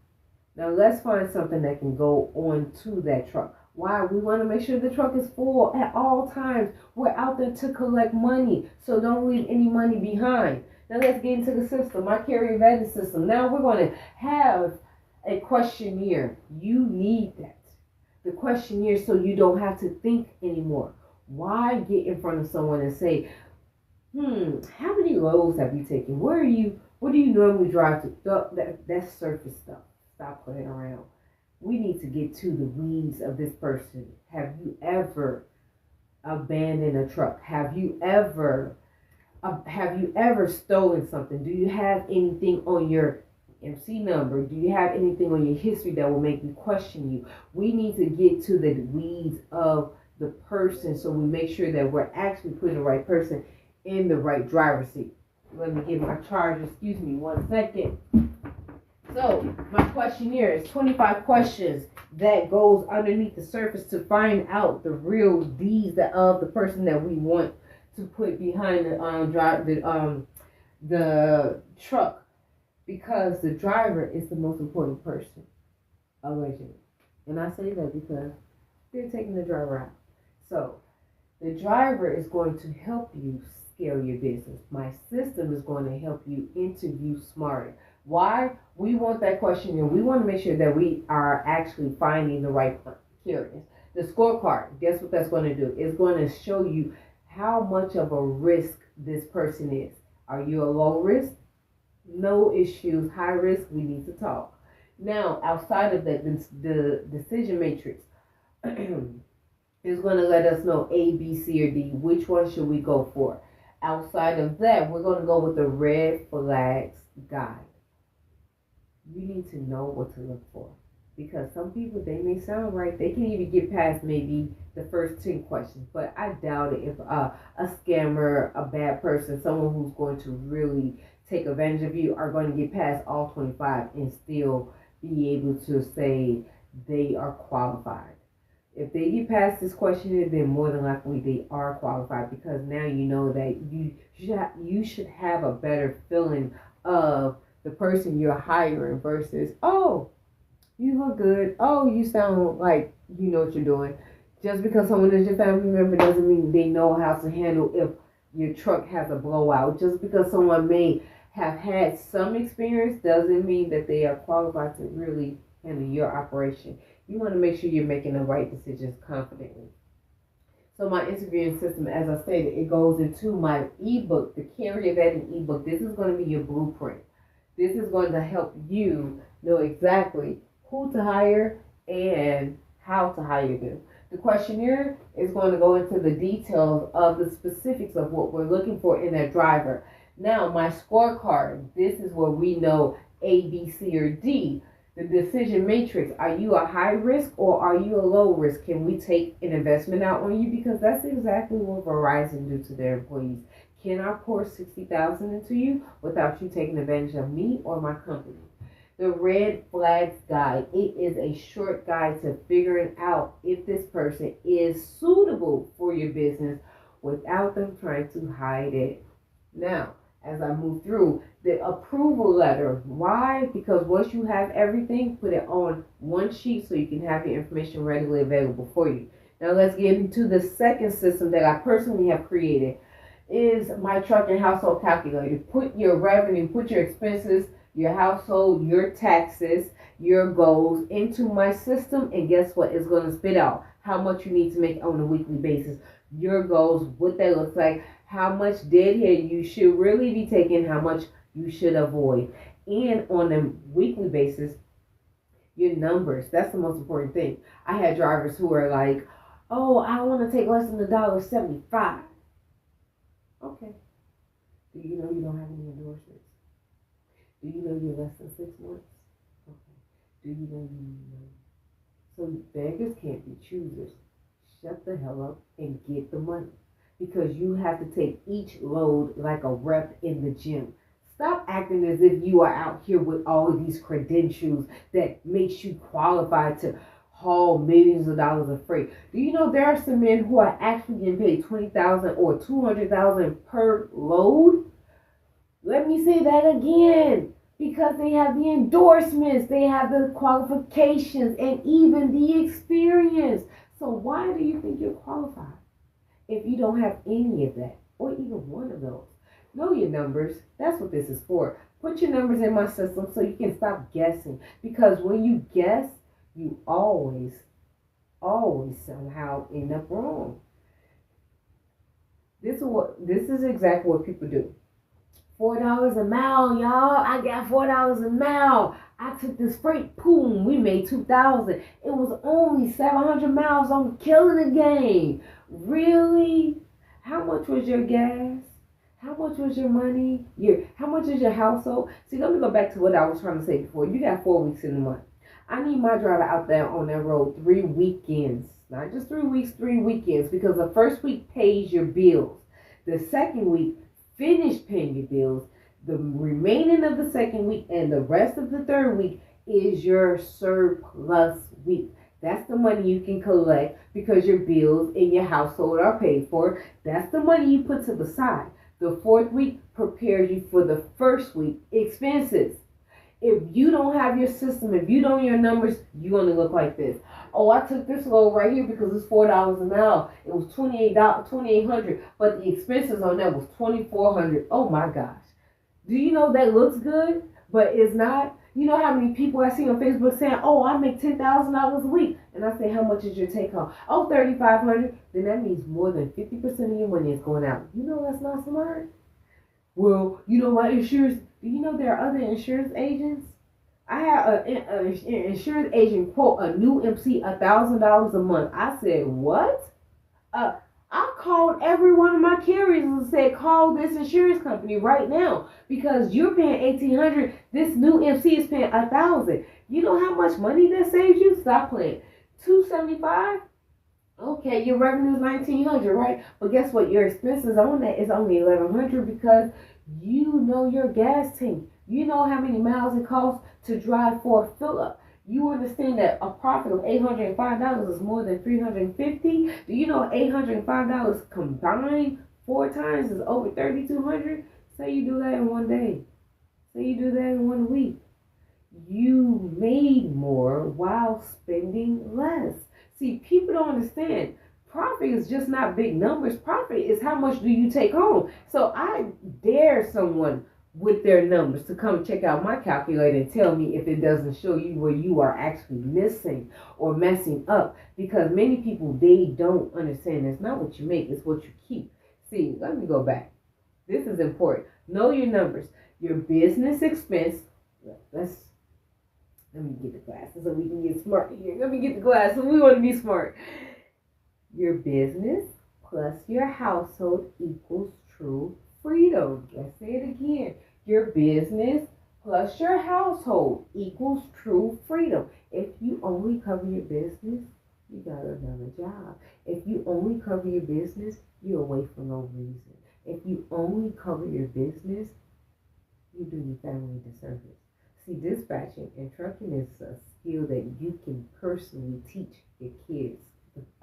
Now let's find something that can go on to that truck. Why? We want to make sure the truck is full at all times. We're out there to collect money, so don't leave any money behind. Now let's get into the system, my carrier vetting system. Now we're going to have a questionnaire. You need that. The questionnaire so you don't have to think anymore. Why get in front of someone and say, how many loads have you taken? Where do you normally drive to? That's surface stuff. Stop playing around. We need to get to the weeds of this person. Have you ever abandoned a truck? Have you ever stolen something? Do you have anything on your MC number? Do you have anything on your history that will make me question you? We need to get to the weeds of the person so we make sure that we're actually putting the right person in the right driver's seat. Let me get my charger. Excuse me 1 second. So my questionnaire is 25 questions that goes underneath the surface to find out the real deeds of the person that we want to put behind the truck, because the driver is the most important person, allegedly. And I say that because they're taking the driver out. So the driver is going to help you scale your business. My system is going to help you interview smarter. Why? We want that question, and we want to make sure that we are actually finding the right carriers. The scorecard, guess what that's going to do? It's going to show you how much of a risk this person is. Are you a low risk? No issues. High risk? We need to talk. Now, outside of that, the decision matrix is going to let us know A, B, C, or D. Which one should we go for? Outside of that, we're going to go with the red flags guide. You need to know what to look for, because some people, they may sound right. They can even get past maybe the first 10 questions, but I doubt it if a scammer, a bad person, someone who's going to really take advantage of you are going to get past all 25 and still be able to say they are qualified. If they get past this questionnaire, then more than likely they are qualified, because now you know that you should have a better feeling of the person you're hiring versus, oh, you look good. Oh, you sound like you know what you're doing. Just because someone is your family member doesn't mean they know how to handle if your truck has a blowout. Just because someone may have had some experience doesn't mean that they are qualified to really handle your operation. You want to make sure you're making the right decisions confidently. So my interviewing system, as I stated, it goes into my ebook, the carrier vetting ebook. This is going to be your blueprint. This is going to help you know exactly who to hire and how to hire them. The questionnaire is going to go into the details of the specifics of what we're looking for in that driver. Now, my scorecard, this is where we know A, B, C, or D. The decision matrix, are you a high risk or are you a low risk? Can we take an investment out on you? Because that's exactly what Verizon do to their employees. Can I pour $60,000 into you without you taking advantage of me or my company? The red flags guide. It is a short guide to figuring out if this person is suitable for your business without them trying to hide it. Now, as I move through, the approval letter. Why? Because once you have everything, put it on one sheet so you can have your information readily available for you. Now let's get into the second system that I personally have created. Is my truck and household calculator. Put your revenue, put your expenses, your household, your taxes, your goals into my system, and guess what? It's going to spit out how much you need to make on a weekly basis. Your goals, what that looks like, how much deadhead you should really be taking, how much you should avoid. And on a weekly basis, your numbers. That's the most important thing. I had drivers who are like, oh, I want to take less than $1.75. Okay. Do you know you don't have any endorsements? Do you know you're less than 6 months? Okay. Do you know you need money? So beggars can't be choosers. Shut the hell up and get the money. Because you have to take each load like a rep in the gym. Stop acting as if you are out here with all of these credentials that makes you qualified to haul millions of dollars of freight. Do you know there are some men who are actually getting paid $20,000 or $200,000 per load? Let me say that again, because they have the endorsements, they have the qualifications, and even the experience. So why do you think you're qualified if you don't have any of that or even one of those? Know your numbers. That's what this is for. Put your numbers in my system so you can stop guessing. Because when you guess, you always somehow end up wrong. This is exactly what people do. $4 a mile, y'all. I got $4 a mile. I took this freight. Boom, we made 2,000. It was only 700 miles. I'm killing the game. Really? How much was your gas? How much was your money? How much is your household? See, let me go back to what I was trying to say before. You got 4 weeks in the month. I need my driver out there on that road 3 weekends. Not just 3 weeks, 3 weekends. Because the first week pays your bills. The second week, finish paying your bills. The remaining of the second week and the rest of the third week is your surplus week. That's the money you can collect because your bills in your household are paid for. That's the money you put to the side. The fourth week prepares you for the first week expenses. If you don't have your system, if you don't know your numbers, you're going to look like this. Oh, I took this load right here because it's $4 an hour. It was $2,800, but the expenses on that was $2,400. Oh my gosh. Do you know that looks good, but it's not? You know how many people I see on Facebook saying, oh, I make $10,000 a week. And I say, how much is your take home? Oh, $3,500. Then that means more than 50% of your money is going out. You know that's not smart. Well, you know my insurance. Do you know there are other insurance agents? I had an insurance agent quote a new MC $1,000 a month. I said, what? I called every one of my carriers and said, call this insurance company right now because you're paying $1,800. This new MC is paying $1,000. You know how much money that saves you? Stop playing. $275. Okay, your revenue is $1,900, right? But guess what? Your expenses on that is only $1,100 because you know your gas tank. You know how many miles it costs to drive for a fill up. You understand that a profit of $805 is more than $350. Do you know $805 combined 4 times is over $3,200? Say you do that in one day. Say you do that in 1 week. You made more while spending less. See, people don't understand. Profit is just not big numbers. Profit is how much do you take home. So I dare someone with their numbers to come check out my calculator and tell me if it doesn't show you where you are actually missing or messing up. Because many people, they don't understand. It's not what you make, it's what you keep. See, let me go back. This is important. Know your numbers. Your business expense. Let me get the glasses so we can get smart here. Let me get the glasses. We want to be smart. Your business plus your household equals true freedom. Let's say it again. Your business plus your household equals true freedom. If you only cover your business, you got another job. If you only cover your business, you're away for no reason. If you only cover your business, you do your family a disservice. See, dispatching and trucking is a skill that you can personally teach your kids,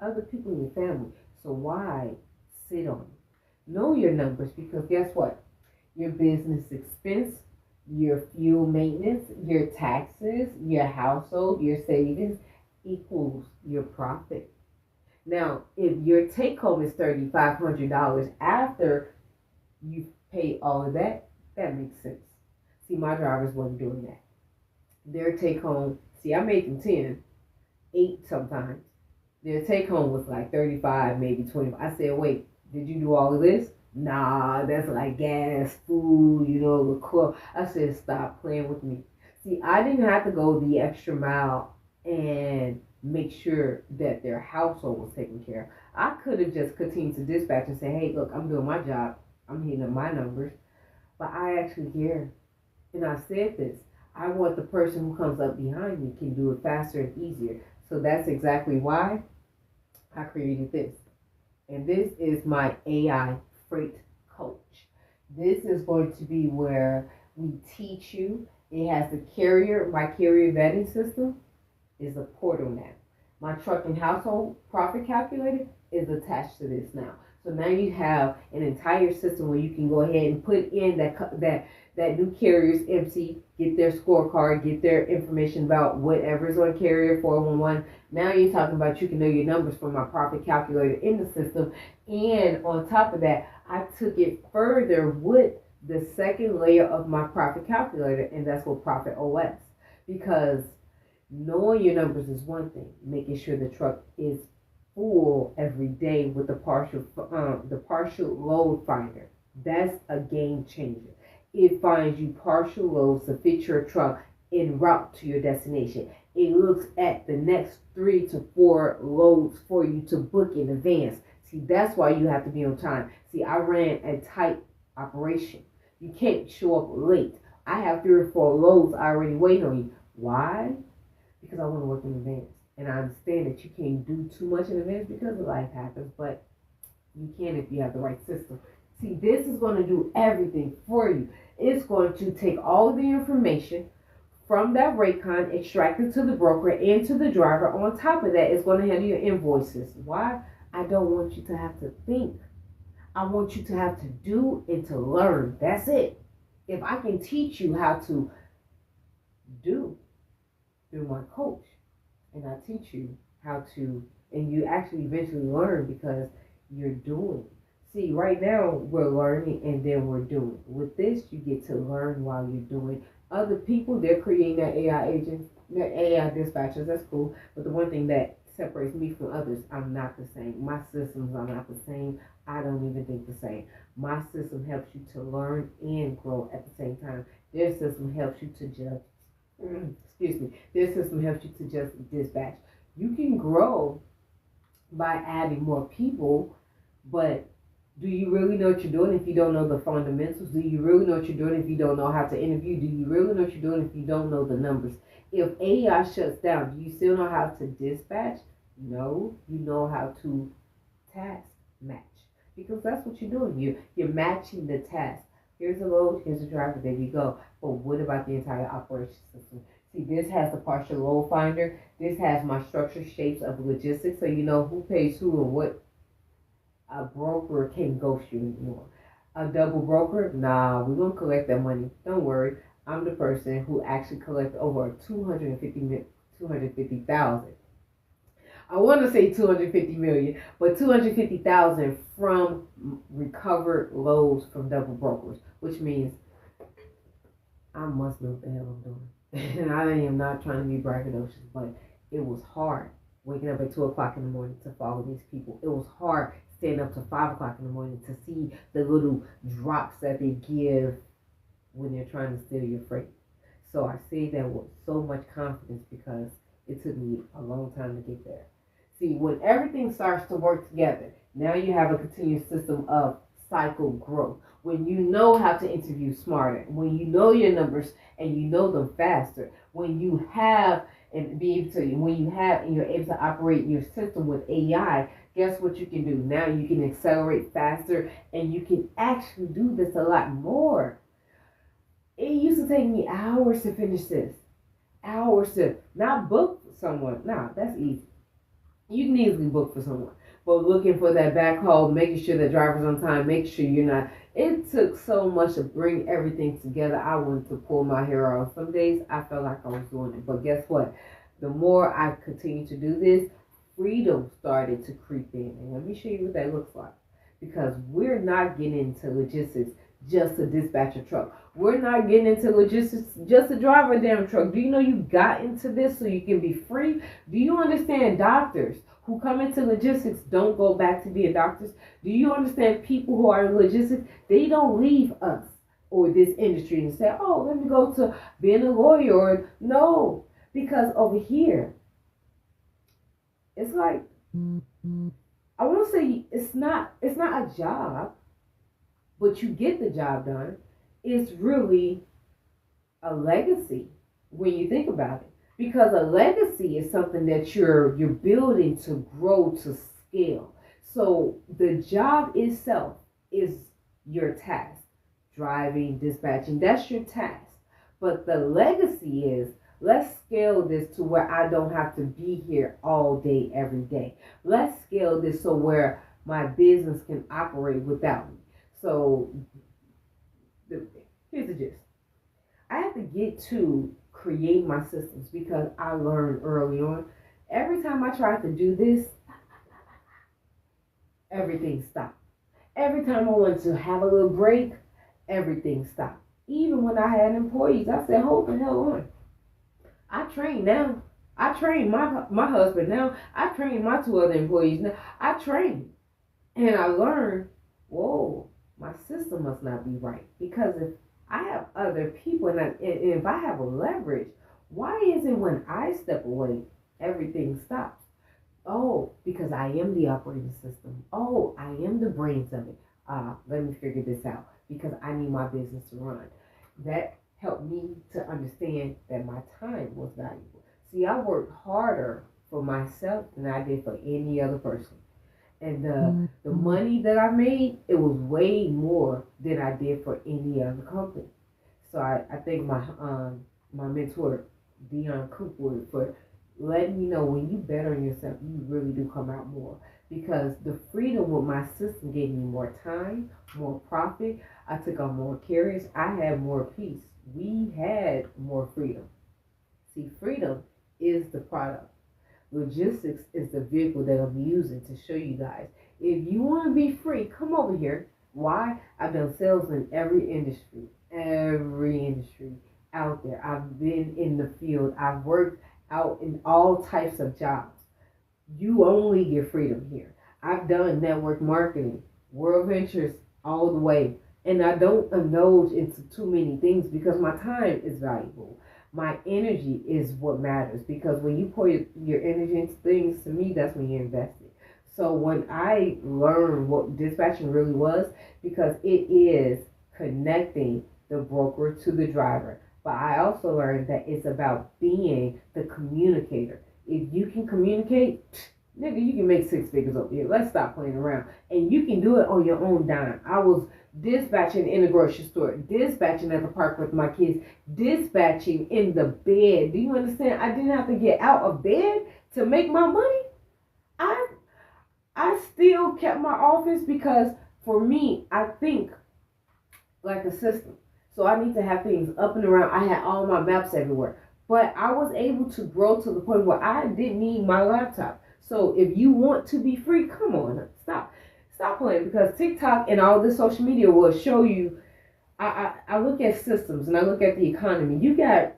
other people in your family. So why sit on it? Know your numbers because guess what? Your business expense, your fuel maintenance, your taxes, your household, your savings equals your profit. Now, if your take home is $3,500 after you pay all of that, that makes sense. See, my drivers wasn't doing that. Their take home, see, I made them 10, 8 sometimes. Their take home was like 35, maybe 25. I said, wait, did you do all of this? Nah, that's like gas, food, liquor. I said, stop playing with me. See, I didn't have to go the extra mile and make sure that their household was taken care of. I could have just continued to dispatch and say, hey, look, I'm doing my job. I'm hitting up my numbers. But I actually care. And I said this. I want the person who comes up behind me can do it faster and easier. So that's exactly why I created this. And this is my AI freight coach. This is going to be where we teach you. It has the carrier, my carrier vetting system is a portal now. My truck and household profit calculator is attached to this now. So now you have an entire system where you can go ahead and put in that new carrier's MC, get their scorecard, get their information about whatever's on carrier 411. Now you're talking about you can know your numbers from my profit calculator in the system. And on top of that, I took it further with the second layer of my profit calculator, and that's what Profit OS. Because knowing your numbers is one thing, making sure the truck is full every day with the partial load finder, that's a game changer. It finds you partial loads to fit your truck en route to your destination. It looks at the next 3 to 4 loads for you to book in advance. See, that's why you have to be on time. See, I ran a tight operation. You can't show up late. I have 3 or 4 loads already waiting on you. Why? Because I want to work in advance. And I understand that you can't do too much in advance because life happens, but you can if you have the right system. See, this is going to do everything for you. It's going to take all the information from that rate con, extract it to the broker and to the driver. On top of that, it's going to handle your invoices. Why? I don't want you to have to think. I want you to have to do and to learn. That's it. If I can teach you how to do through my coach, and I teach you how to, and you actually eventually learn because you're doing. See, right now we're learning and then we're doing. With this, you get to learn while you're doing. Other people, they're creating their AI agents, their AI dispatchers. That's cool. But the one thing that separates me from others, I'm not the same. My systems are not the same. I don't even think the same. My system helps you to learn and grow at the same time. Their system helps you to just, excuse me, their system helps you to just dispatch. You can grow by adding more people, but do you really know what you're doing if you don't know the fundamentals? Do you really know what you're doing if you don't know how to interview? Do you really know what you're doing if you don't know the numbers? If AI shuts down, do you still know how to dispatch? No, you know how to task match. Because that's what you're doing. You're matching the task. Here's a load, here's a driver, there you go. But what about the entire operation system? See, this has the partial load finder. This has my structure shapes of logistics, so you know who pays who and what. A broker can't ghost you anymore. A double broker, nah, we're gonna collect that money. Don't worry. I'm the person who actually collected over 250,000. I want to say 250 million, but 250,000 from recovered loads from double brokers, which means I must know what the hell I'm doing. And I am not trying to be braggadocious, but it was hard waking up at 2 o'clock in the morning to follow these people. It was hard staying up to 5 o'clock in the morning to see the little drops that they give when they're trying to steal your freight. So I say that with so much confidence because it took me a long time to get there. See, when everything starts to work together, now you have a continuous system of cycle growth. When you know how to interview smarter, when you know your numbers and you know them faster, when you have and be able to, when you have and you're able to operate your system with AI, guess what you can do? Now you can accelerate faster and you can actually do this a lot more. It used to take me hours to finish this. Hours to not book someone. Nah, that's easy. You can easily book for someone. But looking for that backhaul, making sure the driver's on time, making sure you're not. It took so much to bring everything together. I wanted to pull my hair out. Some days I felt like I was doing it. But guess what? The more I continue to do this, freedom started to creep in. And let me show you what that looks like. Because we're not getting into logistics just to dispatch a truck. We're not getting into logistics just to drive a damn truck. Do you know you got into this so you can be free? Do you understand doctors who come into logistics don't go back to being doctors? Do you understand people who are in logistics? They don't leave us or this industry and say, oh, let me go to being a lawyer. Or no, because over here, it's like, I want to say it's not a job, but you get the job done. It's really a legacy when you think about it. Because a legacy is something that you're building to grow to scale. So the job itself is your task. Driving, dispatching, that's your task. But the legacy is, let's scale this to where I don't have to be here all day, every day. Let's scale this so where my business can operate without me. So here's the gist. I have to get to create my systems because I learned early on. Every time I tried to do this, everything stopped. Every time I wanted to have a little break, everything stopped. Even when I had employees, I said, hold the hell on. I train now. I train my husband now. I train my two other employees now. I train. And I learned, whoa, my system must not be right. Because if I have other people and if I have a leverage, why is it when I step away, everything stops? Oh, because I am the operating system. Oh, I am the brains of it. Let me figure this out because I need my business to run. That helped me to understand that my time was valuable. See, I worked harder for myself than I did for any other person. And the money that I made, it was way more than I did for any other company. So I think my mentor, Dion Coopwood, for letting me know when you bet on yourself, you really do come out more. Because the freedom with my system gave me more time, more profit. I took on more carriers. I had more peace. We had more freedom. See, freedom is the product. Logistics is the vehicle that I'm using to show you guys. If you want to be free, come over here. Why? I've done sales in every industry out there. I've been in the field. I've worked out in all types of jobs. You only get freedom here. I've done network marketing, world ventures, all the way. And I don't indulge into too many things because my time is valuable. My energy is what matters because when you pour your energy into things, to me, that's when you're invested. So when I learned what dispatching really was, because it is connecting the broker to the driver. But I also learned that it's about being the communicator. If you can communicate, nigga, you can make six figures over here. Let's stop playing around. And you can do it on your own dime. I was dispatching in the grocery store, dispatching at the park with my kids, dispatching in the bed. Do you understand? I didn't have to get out of bed to make my money. I still kept my office because for me, I think like a system. So I need to have things up and around. I had all my maps everywhere. But I was able to grow to the point where I didn't need my laptop. So if you want to be free, come on, stop playing because TikTok and all this social media will show you. I look at systems and I look at the economy. You got,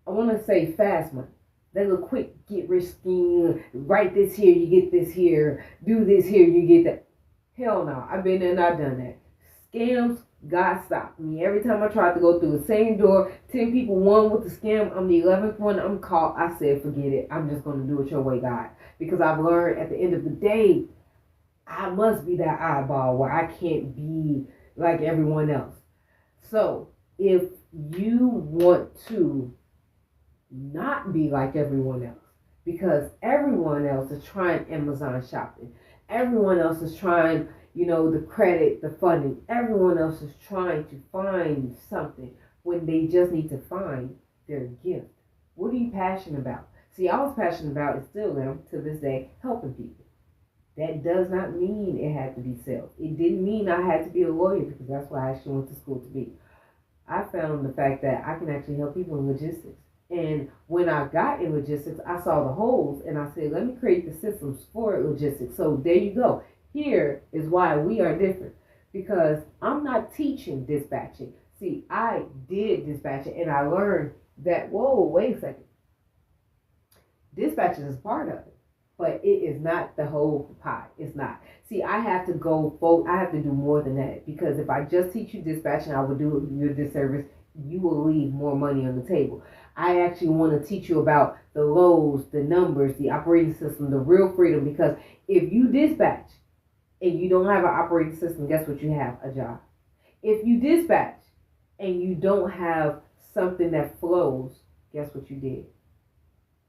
I want to say fast money. That little quick get rich scheme. Write this here, you get this here. Do this here, you get that. Hell no, I've been there and I've done that. Scams, God stopped me. Every time I tried to go through the same door, 10 people, one with the scam, I'm the 11th one, I'm caught. I said, forget it. I'm just going to do it your way, God. Because I've learned at the end of the day, I must be that eyeball where I can't be like everyone else. So if you want to not be like everyone else, because everyone else is trying Amazon shopping, everyone else is trying, the credit, the funding, everyone else is trying to find something when they just need to find their gift. What are you passionate about? See, I was passionate about, and still am to this day, helping people. That does not mean it had to be sales. It didn't mean I had to be a lawyer because that's what I actually went to school to be. I found the fact that I can actually help people in logistics. And when I got in logistics, I saw the holes and I said, let me create the systems for logistics. So there you go. Here is why we are different. Because I'm not teaching dispatching. See, I did dispatching and I learned that, whoa, wait a second. Dispatching is part of it. But it is not the whole pie. It's not. See, I have to I have to do more than that. Because if I just teach you dispatching, I will do you a disservice. You will leave more money on the table. I actually want to teach you about the lows, the numbers, the operating system, the real freedom. Because if you dispatch and you don't have an operating system, guess what you have? A job. If you dispatch and you don't have something that flows, guess what you did?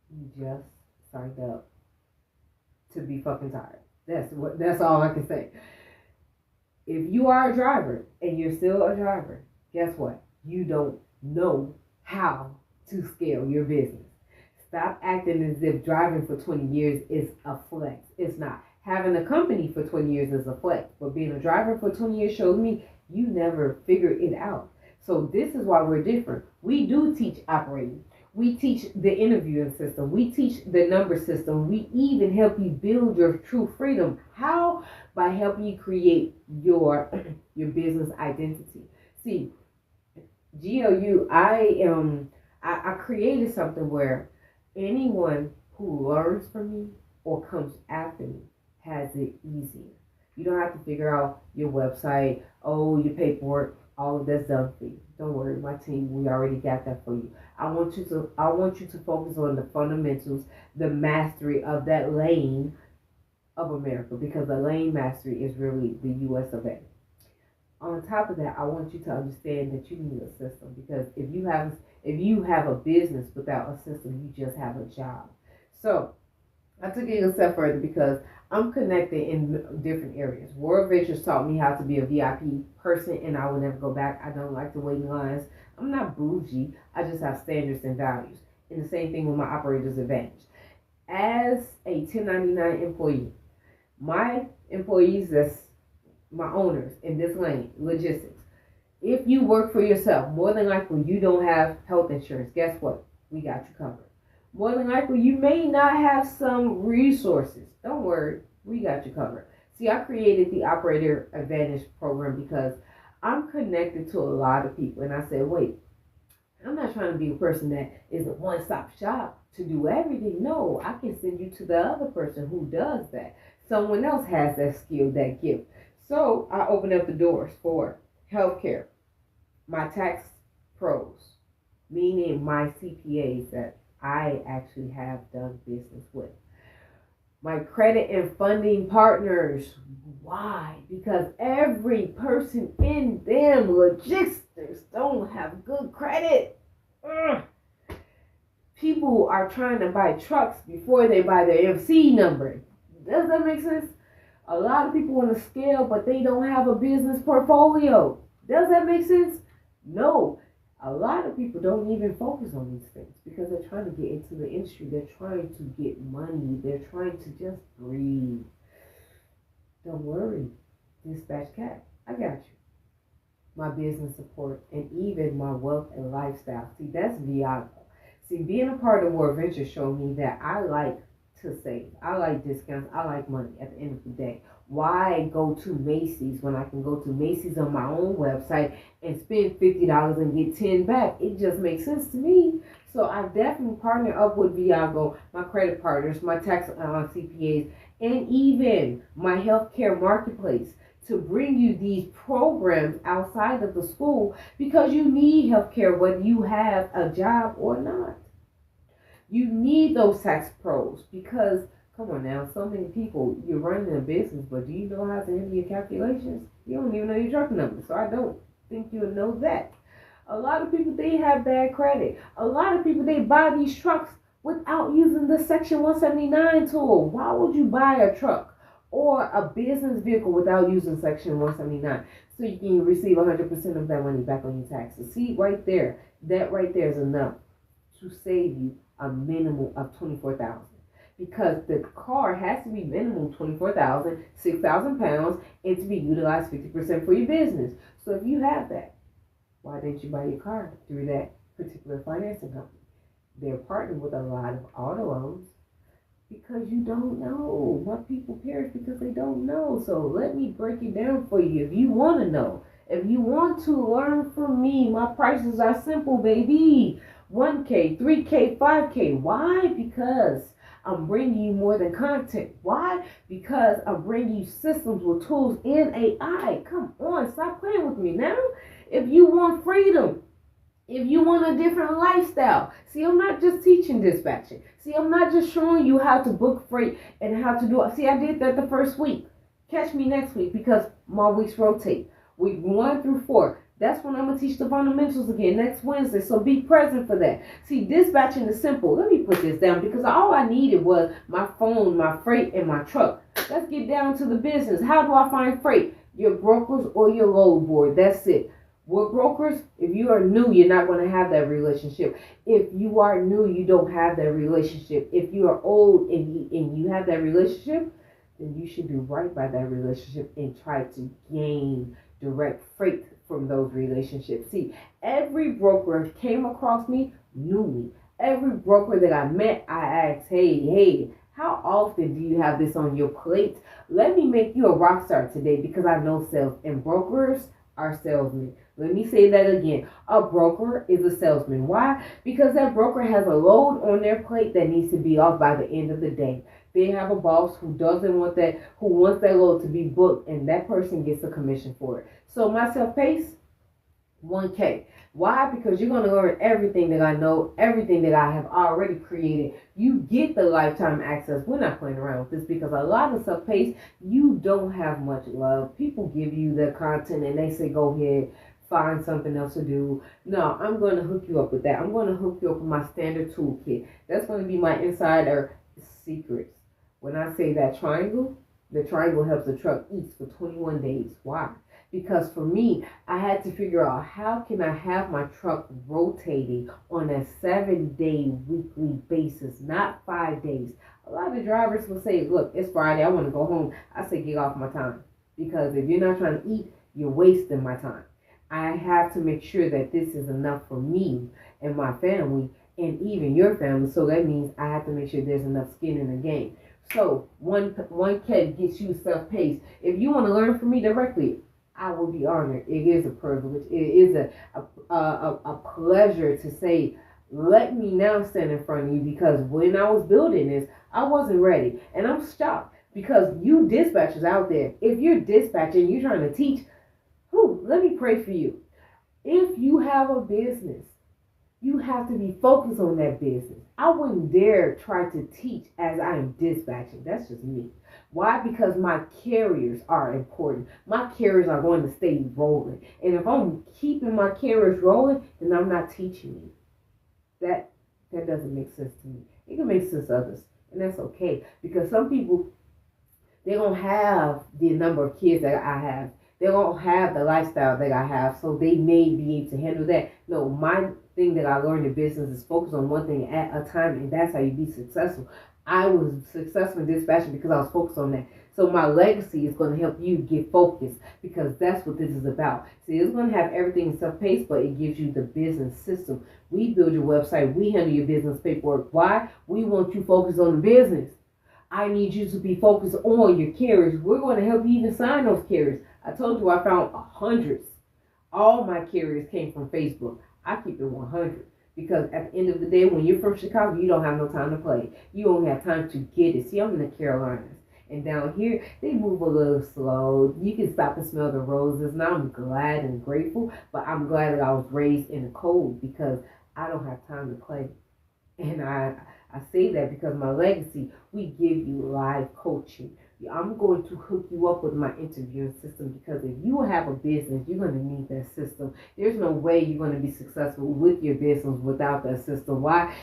You just signed up to be fucking tired. That's all I can say. If you are a driver and you're still a driver, guess what? You don't know how to scale your business. Stop acting as if driving for 20 years is a flex. It's not. Having a company for 20 years is a flex, but being a driver for 20 years shows me you never figured it out. So this is why we're different. We do teach operating. We teach the interviewing system. We teach the number system. We even help you build your true freedom. How? By helping you create your your business identity. See, GLU, I created something where anyone who learns from me or comes after me has it easier. You don't have to figure out your website, your paperwork, all of that's done for you. Don't worry, my team, we already got that for you. I want you to focus on the fundamentals, the mastery of that lane of America, because the lane mastery is really the US of A. On top of that, I want you to understand that you need a system, because if you have a business without a system, you just have a job. So I took it a step further because I'm connected in different areas. World Ventures taught me how to be a VIP person, and I will never go back. I don't like to wait in lines. I'm not bougie. I just have standards and values. And the same thing with my operator's advantage. As a 1099 employee, my employees, that's my owners in this lane, logistics. If you work for yourself, more than likely you don't have health insurance. Guess what? We got you covered. More than likely you may not have some resources. Don't worry, we got you covered. See, I created the Operator Advantage program because I'm connected to a lot of people. And I said, wait, I'm not trying to be a person that is a one-stop shop to do everything. No, I can send you to the other person who does that. Someone else has that skill, that gift. So I opened up the doors for healthcare, my tax pros, meaning my CPAs that I actually have done business with. My credit and funding partners. Why? Because every person in them logistics don't have good credit. Ugh. People are trying to buy trucks before they buy their MC number. Does that make sense? A lot of people want to scale, but they don't have a business portfolio. Does that make sense? No. A lot of people don't even focus on these things because they're trying to get into the industry. They're trying to get money. They're trying to just breathe. Don't worry. Dispatch Cat, I got you. My business support and even my wealth and lifestyle. See, that's Viago. See, being a part of World Venture showed me that I like to save. I like discounts. I like money at the end of the day. Why go to Macy's when I can go to Macy's on my own website and spend $50 and get 10 back? It just makes sense to me. So I definitely partner up with Viago, my credit partners, my tax CPAs, and even my healthcare marketplace to bring you these programs outside of the school because you need healthcare whether you have a job or not. You need those tax pros because, come on now, so many people, you're running a business, but do you know how to handle your calculations? You don't even know your truck number, so I don't think you'll know that. A lot of people, they have bad credit. A lot of people, they buy these trucks without using the Section 179 tool. Why would you buy a truck or a business vehicle without using Section 179? So you can receive 100% of that money back on your taxes. See, right there, that right there is enough to save you a minimum of $24,000 because the car has to be minimum 24,000, 6,000 pounds, and to be utilized 50% for your business. So if you have that, why didn't you buy your car through that particular financing company? They're partnered with a lot of auto loans because you don't know. My people perish because they don't know. So let me break it down for you. If you want to know, if you want to learn from me, my prices are simple, baby. 1K, 3K, 5K. Why? Because I'm bringing you more than content. Why? Because I'm bringing you systems with tools in AI. Come on, stop playing with me now. If you want freedom, if you want a different lifestyle. See, I'm not just teaching dispatching. See, I'm not just showing you how to book freight and how to do it. See, I did that the first week. Catch me next week because my weeks rotate. Week 1 through 4. That's when I'm going to teach the fundamentals again next Wednesday. So be present for that. See, dispatching is simple. Let me put this down because all I needed was my phone, my freight, and my truck. Let's get down to the business. How do I find freight? Your brokers or your load board. That's it. With brokers, if you are new, you're not going to have that relationship. If you are new, you don't have that relationship. If you are old and you have that relationship, then you should do right by that relationship and try to gain direct freight from those relationships. See, every broker came across me, knew me. Every broker that I met, I asked, hey, how often do you have this on your plate? Let me make you a rock star today because I know sales, and brokers are salesmen. Let me say that again. A broker is a salesman. Why? Because that broker has a load on their plate that needs to be off by the end of the day. They have a boss who doesn't want that, who wants that load to be booked, and that person gets a commission for it. So my self-pace, 1K. Why? Because you're going to learn everything that I know, everything that I have already created. You get the lifetime access. We're not playing around with this because a lot of self-paced, you don't have much love. People give you the content and they say, go ahead, find something else to do. No, I'm going to hook you up with that. I'm going to hook you up with my standard toolkit. That's going to be my insider secrets. When I say that triangle, the triangle helps the truck eat for 21 days. Why? Because for me, I had to figure out how can I have my truck rotating on a 7-day weekly basis, not 5 days. A lot of drivers will say, look, it's Friday, I want to go home. I say, get off my time. Because if you're not trying to eat, you're wasting my time. I have to make sure that this is enough for me and my family and even your family. So that means I have to make sure there's enough skin in the game. So 1K gets you self-paced. If you want to learn from me directly, I will be honored. It is a privilege. It is a pleasure to say, let me now stand in front of you, because when I was building this, I wasn't ready. And I'm shocked because you dispatchers out there, if you're dispatching, you're trying to teach, let me pray for you. If you have a business, you have to be focused on that business. I wouldn't dare try to teach as I am dispatching. That's just me. Why? Because my carriers are important. My carriers are going to stay rolling. And if I'm keeping my carriers rolling, then I'm not teaching you. That doesn't make sense to me. It can make sense to others. And that's okay. Because some people, they don't have the number of kids that I have. They don't have the lifestyle that I have. So they may be able to handle that. No, my thing that I learned in business is focus on one thing at a time. And that's how you be successful. I was successful in dispatching because I was focused on that. So my legacy is going to help you get focused, because that's what this is about. See, it's going to have everything self-paced, but it gives you the business system. We build your website. We handle your business paperwork. Why? We want you focused on the business. I need you to be focused on your carriers. We're going to help you even sign those carriers. I told you I found hundreds. All my carriers came from Facebook. I keep it 100. Because at the end of the day, when you're from Chicago, you don't have no time to play. You don't have time to get it. See, I'm in the Carolinas. And down here, they move a little slow. You can stop and smell the roses. Now I'm glad and grateful. But I'm glad that I was raised in the cold, because I don't have time to play. And I say that because my legacy, we give you live coaching. I'm going to hook you up with my interviewing system, because if you have a business, you're going to need that system. There's no way you're going to be successful with your business without that system. Why?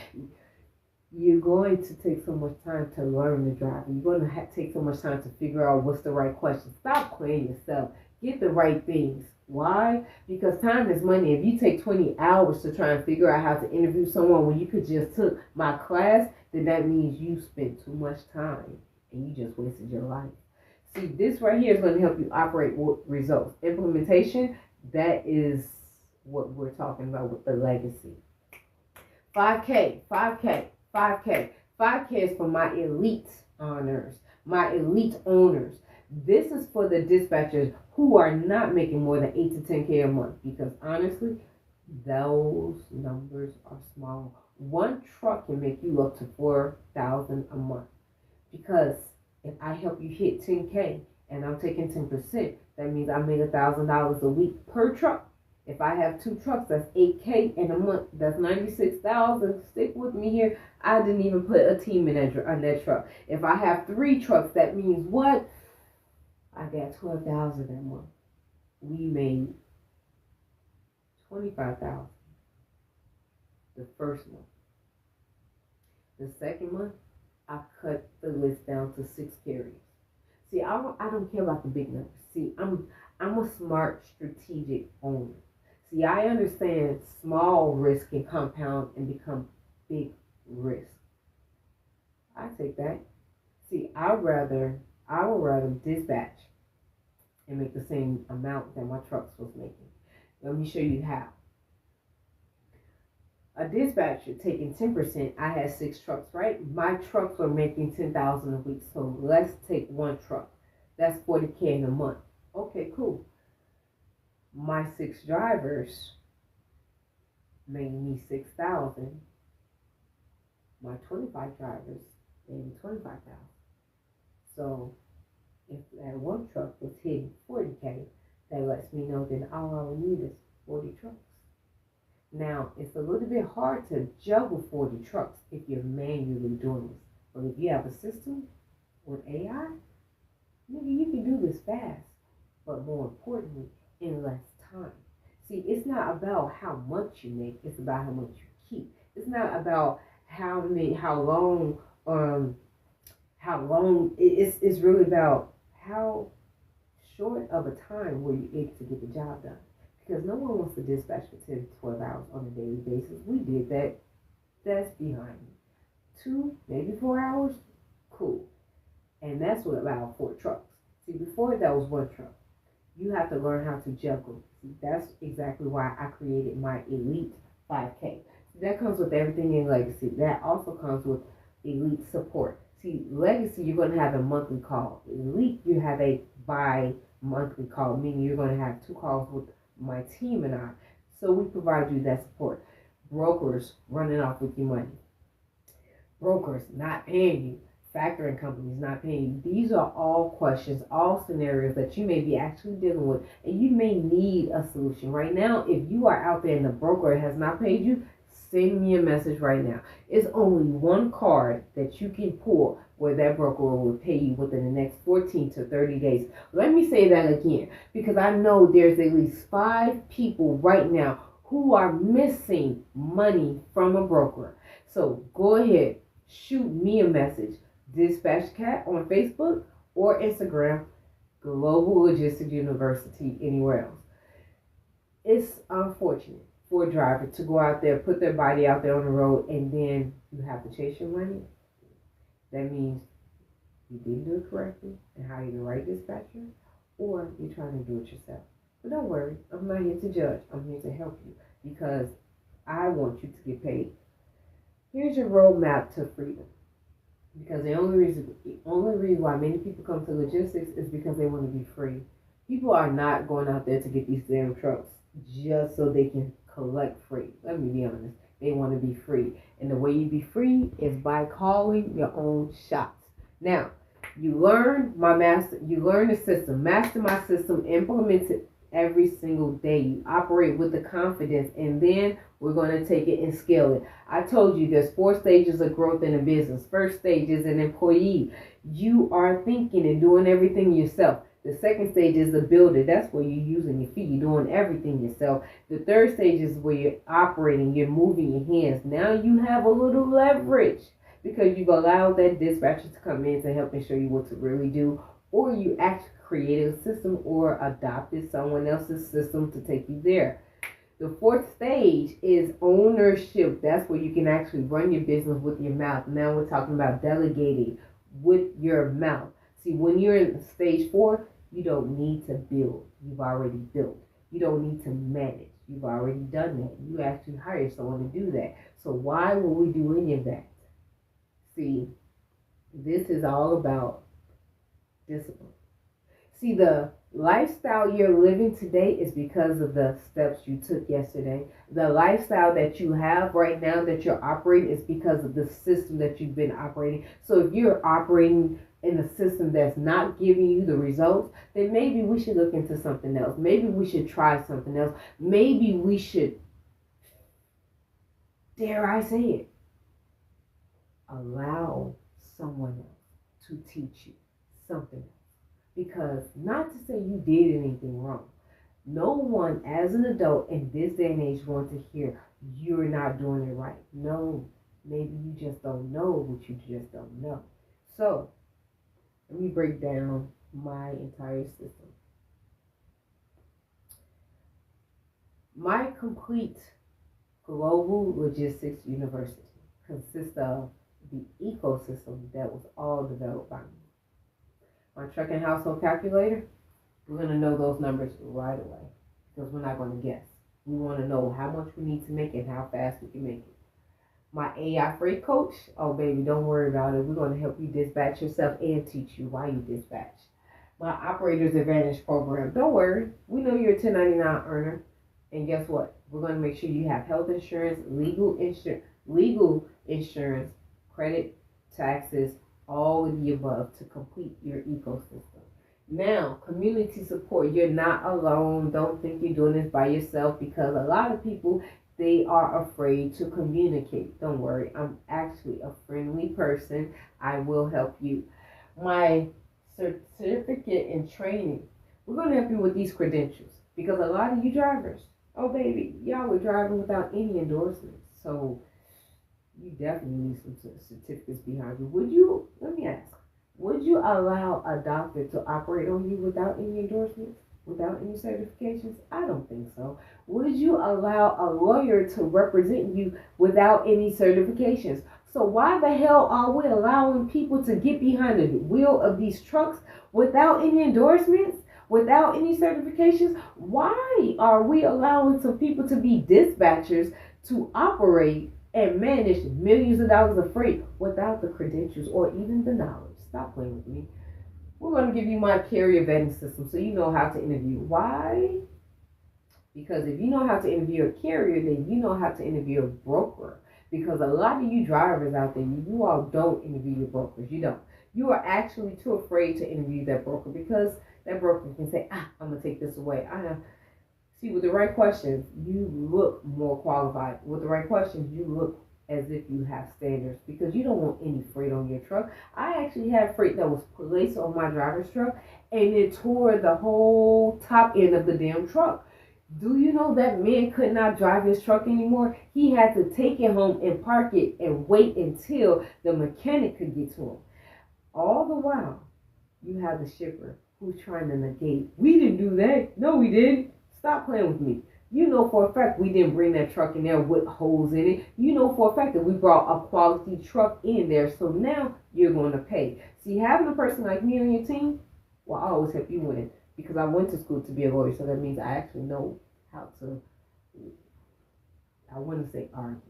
You're going to take so much time to learn the driver. You're going to take so much time to figure out what's the right question. Stop playing yourself. Get the right things. Why? Because time is money. If you take 20 hours to try and figure out how to interview someone when you could just took my class, then that means you spent too much time and you just wasted your life. See, this right here is going to help you operate with results. Implementation, that is what we're talking about with the legacy. 5K, 5K, 5K. 5K is for my elite honors, my elite owners. This is for the dispatchers who are not making more than 8 to 10K a month, because honestly, those numbers are small. One truck can make you up to $4,000 a month. Because if I help you hit 10K and I'm taking 10%, that means I made $1,000 a week per truck. If I have 2 trucks, that's 8K in a month. That's $96,000. Stick with me here. I didn't even put a team in that truck. If I have 3 trucks, that means what? I got $12,000 that month. We made $25,000 the first month. The second month, I cut the list down to 6 carriers. See, I don't care about the big numbers. See, I'm a smart, strategic owner. See, I understand small risk can compound and become big risk. I take that. See, I would rather dispatch and make the same amount that my trucks was making. Let me show you how. a dispatcher taking 10%. I had 6 trucks, right? My trucks were making 10,000 a week. So let's take one truck. That's 40K in a month. Okay, cool. My 6 drivers made me 6,000. My 25 drivers made me 25,000. So if that one truck was hitting 40K, that lets me know that all I would need is 40 trucks. Now, it's a little bit hard to juggle 40 trucks if you're manually doing this. But if you have a system with AI, you can do this fast. But more importantly, in less time. See, it's not about how much you make, it's about how much you keep. It's not about how long, it's really about how short of a time were you able to get the job done. Because no one wants to dispatch for 10 to 12 hours on a daily basis. We did that. That's behind me. 2, maybe 4 hours, cool. And that's what allowed 4 trucks. See, before that was 1 truck. You have to learn how to juggle. See, that's exactly why I created my Elite 5K. That comes with everything in Legacy. That also comes with Elite support. See, Legacy, you're going to have a monthly call. Elite, you have a bi-monthly call, meaning you're going to have 2 calls with my team and I. So we provide you that support. Brokers running off with your money. Brokers not paying you. Factoring companies not paying you. These are all questions, all scenarios that you may be actually dealing with, and you may need a solution. Right now, if you are out there and the broker has not paid you, send me a message right now. It's only one card that you can pull where that broker will pay you within the next 14 to 30 days. Let me say that again, because I know there's at least 5 people right now who are missing money from a broker. So go ahead, shoot me a message. Dispatch Cat on Facebook or Instagram, Global Logistics University, anywhere else. It's unfortunate for a driver to go out there, put their body out there on the road, and then you have to chase your money. That means you didn't do it correctly and hire the right dispatcher, or you're trying to do it yourself. But don't worry, I'm not here to judge. I'm here to help you because I want you to get paid. Here's your roadmap to freedom. Because the only reason why many people come to logistics is because they want to be free. People are not going out there to get these damn trucks just so they can collect free. Let me be honest. They want to be free. And the way you be free is by calling your own shots. Now, you learn the system, master my system, implement it every single day. You operate with the confidence, and then we're going to take it and scale it. I told you there's 4 stages of growth in a business. First stage is an employee. You are thinking and doing everything yourself. The second stage is the builder. That's where you're using your feet. You're doing everything yourself. The third stage is where you're operating. You're moving your hands. Now you have a little leverage because you've allowed that dispatcher to come in to help and show you what to really do, or you actually created a system or adopted someone else's system to take you there. The 4th stage is ownership. That's where you can actually run your business with your mouth. Now we're talking about delegating with your mouth. See, when you're in stage 4, you don't need to build. You've already built. You don't need to manage. You've already done that. You actually hired someone to do that. So why would we do any of that? See, this is all about discipline. See, the lifestyle you're living today is because of the steps you took yesterday. The lifestyle that you have right now that you're operating is because of the system that you've been operating. So if you're operating in a system that's not giving you the results, then maybe we should look into something else. Maybe we should try something else. Maybe we should, dare I say it, allow someone else to teach you something else. Because not to say you did anything wrong. No one as an adult in this day and age wants to hear you're not doing it right. No, maybe you just don't know what you just don't know. So, let me break down my entire system. My complete Global Logistics University consists of the ecosystem that was all developed by me. My truck and household calculator, we're going to know those numbers right away because we're not going to guess. We want to know how much we need to make and how fast we can make it. My AI freight coach, oh baby, don't worry about it. We're going to help you dispatch yourself and teach you why you dispatch. My Operator's Advantage program, don't worry. We know you're a 1099 earner. And guess what? We're going to make sure you have health insurance, legal insurance, credit, taxes, all of the above to complete your ecosystem. Now, community support. You're not alone. Don't think you're doing this by yourself, because a lot of people, they are afraid to communicate. Don't worry. I'm actually a friendly person. I will help you. My certificate in training. We're going to help you with these credentials, because a lot of you drivers, oh baby, y'all were driving without any endorsements. So you definitely need some certificates behind you. Let me ask, would you allow a doctor to operate on you without any endorsements, without any certifications? I don't think so. Would you allow a lawyer to represent you without any certifications? So why the hell are we allowing people to get behind the wheel of these trucks without any endorsements, without any certifications? Why are we allowing some people to be dispatchers, to operate and manage millions of dollars of freight without the credentials or even the knowledge? Stop playing with me. We're going to give you my carrier vetting system so you know how to interview. Why? Because if you know how to interview a carrier, then you know how to interview a broker. Because a lot of you drivers out there, you all don't interview your brokers. You don't. You are actually too afraid to interview that broker, because that broker can say, I'm going to take this away. See, with the right questions, you look more qualified. With the right questions, you look as if you have standards, because you don't want any freight on your truck. I actually had freight that was placed on my driver's truck, and it tore the whole top end of the damn truck. Do you know that man could not drive his truck anymore? He had to take it home and park it and wait until the mechanic could get to him. All the while, you have the shipper who's trying to negate. We didn't do that. No, we didn't. Stop playing with me. You know for a fact we didn't bring that truck in there with holes in it. You know for a fact that we brought a quality truck in there. So now you're going to pay. See, having a person like me on your team will always help you win. Because I went to school to be a lawyer. So that means I actually know how to, I want to say, argue.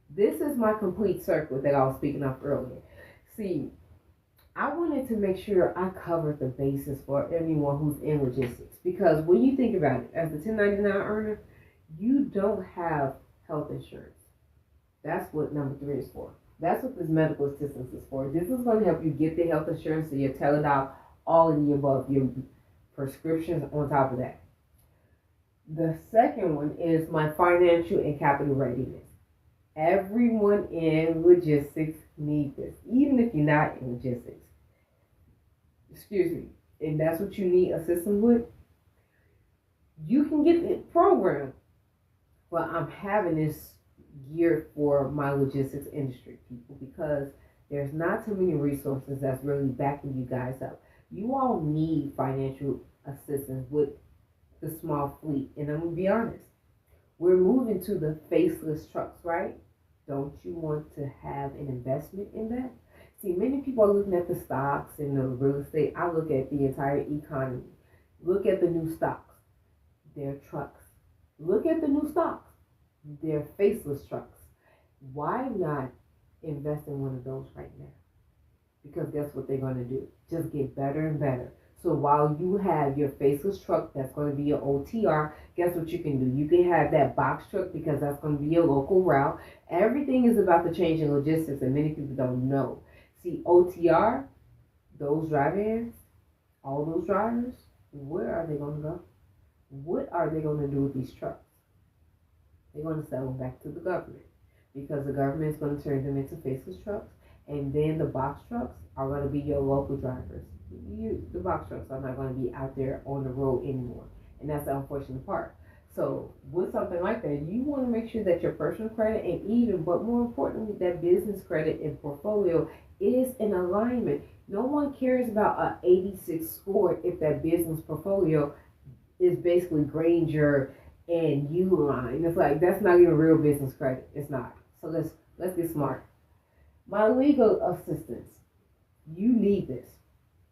This is my complete circle that I was speaking of earlier. See, I wanted to make sure I covered the basis for anyone who's in logistics. Because when you think about it, as a 1099 earner, you don't have health insurance. That's what number 3 is for. That's what this medical assistance is for. This is going to help you get the health insurance, so your teledoc, all of the above, your prescriptions on top of that. The second one is my financial and capital readiness. Everyone in logistics needs this, even if you're not in logistics. Excuse me. And that's what you need assistance with. You can get the program. Well, I'm having this geared for my logistics industry people, because there's not too many resources that's really backing you guys up. You all need financial assistance with the small fleet. And I'm going to be honest. We're moving to the faceless trucks, right? Don't you want to have an investment in that? See, many people are looking at the stocks and the real estate. I look at the entire economy. Look at the new stocks. They're trucks. Look at the new stocks. They're faceless trucks. Why not invest in one of those right now? Because guess what they're going to do? Just get better and better. So while you have your faceless truck, that's going to be your OTR, guess what you can do? You can have that box truck, because that's going to be your local route. Everything is about to change in logistics, and many people don't know. See, OTR, those drive-ins, all those drivers, where are they going to go? What are they going to do with these trucks? They're going to sell them back to the government, because the government is going to turn them into faceless trucks, and then the box trucks are going to be your local drivers. The box trucks are not going to be out there on the road anymore, and that's the unfortunate part. So with something like that, you want to make sure that your personal credit, and even, but more importantly, that business credit and portfolio is in alignment. No one cares about an 86 score if that business portfolio is basically Granger and Uline. It's like, that's not even real business credit. It's not. So let's get smart. My legal assistance, you need this.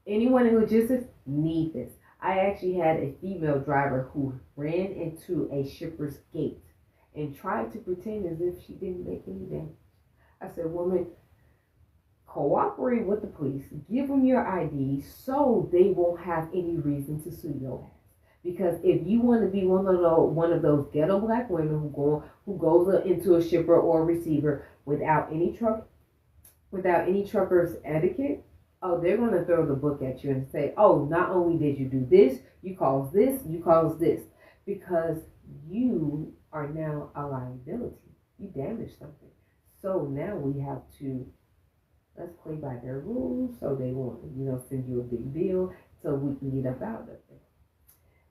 Anyone in logistics need this. I actually had a female driver who ran into a shipper's gate and tried to pretend as if she didn't make any damage. I said, woman, cooperate with the police. Give them your ID so they won't have any reason to sue your ass. Because if you want to be one of those ghetto black women who goes into a shipper or a receiver without any trucker's etiquette, oh, they're going to throw the book at you and say, oh, not only did you do this, you caused this, because you are now a liability. You damaged something. So now we have to, let's play by their rules so they won't, send you a big bill so we can get up out of it.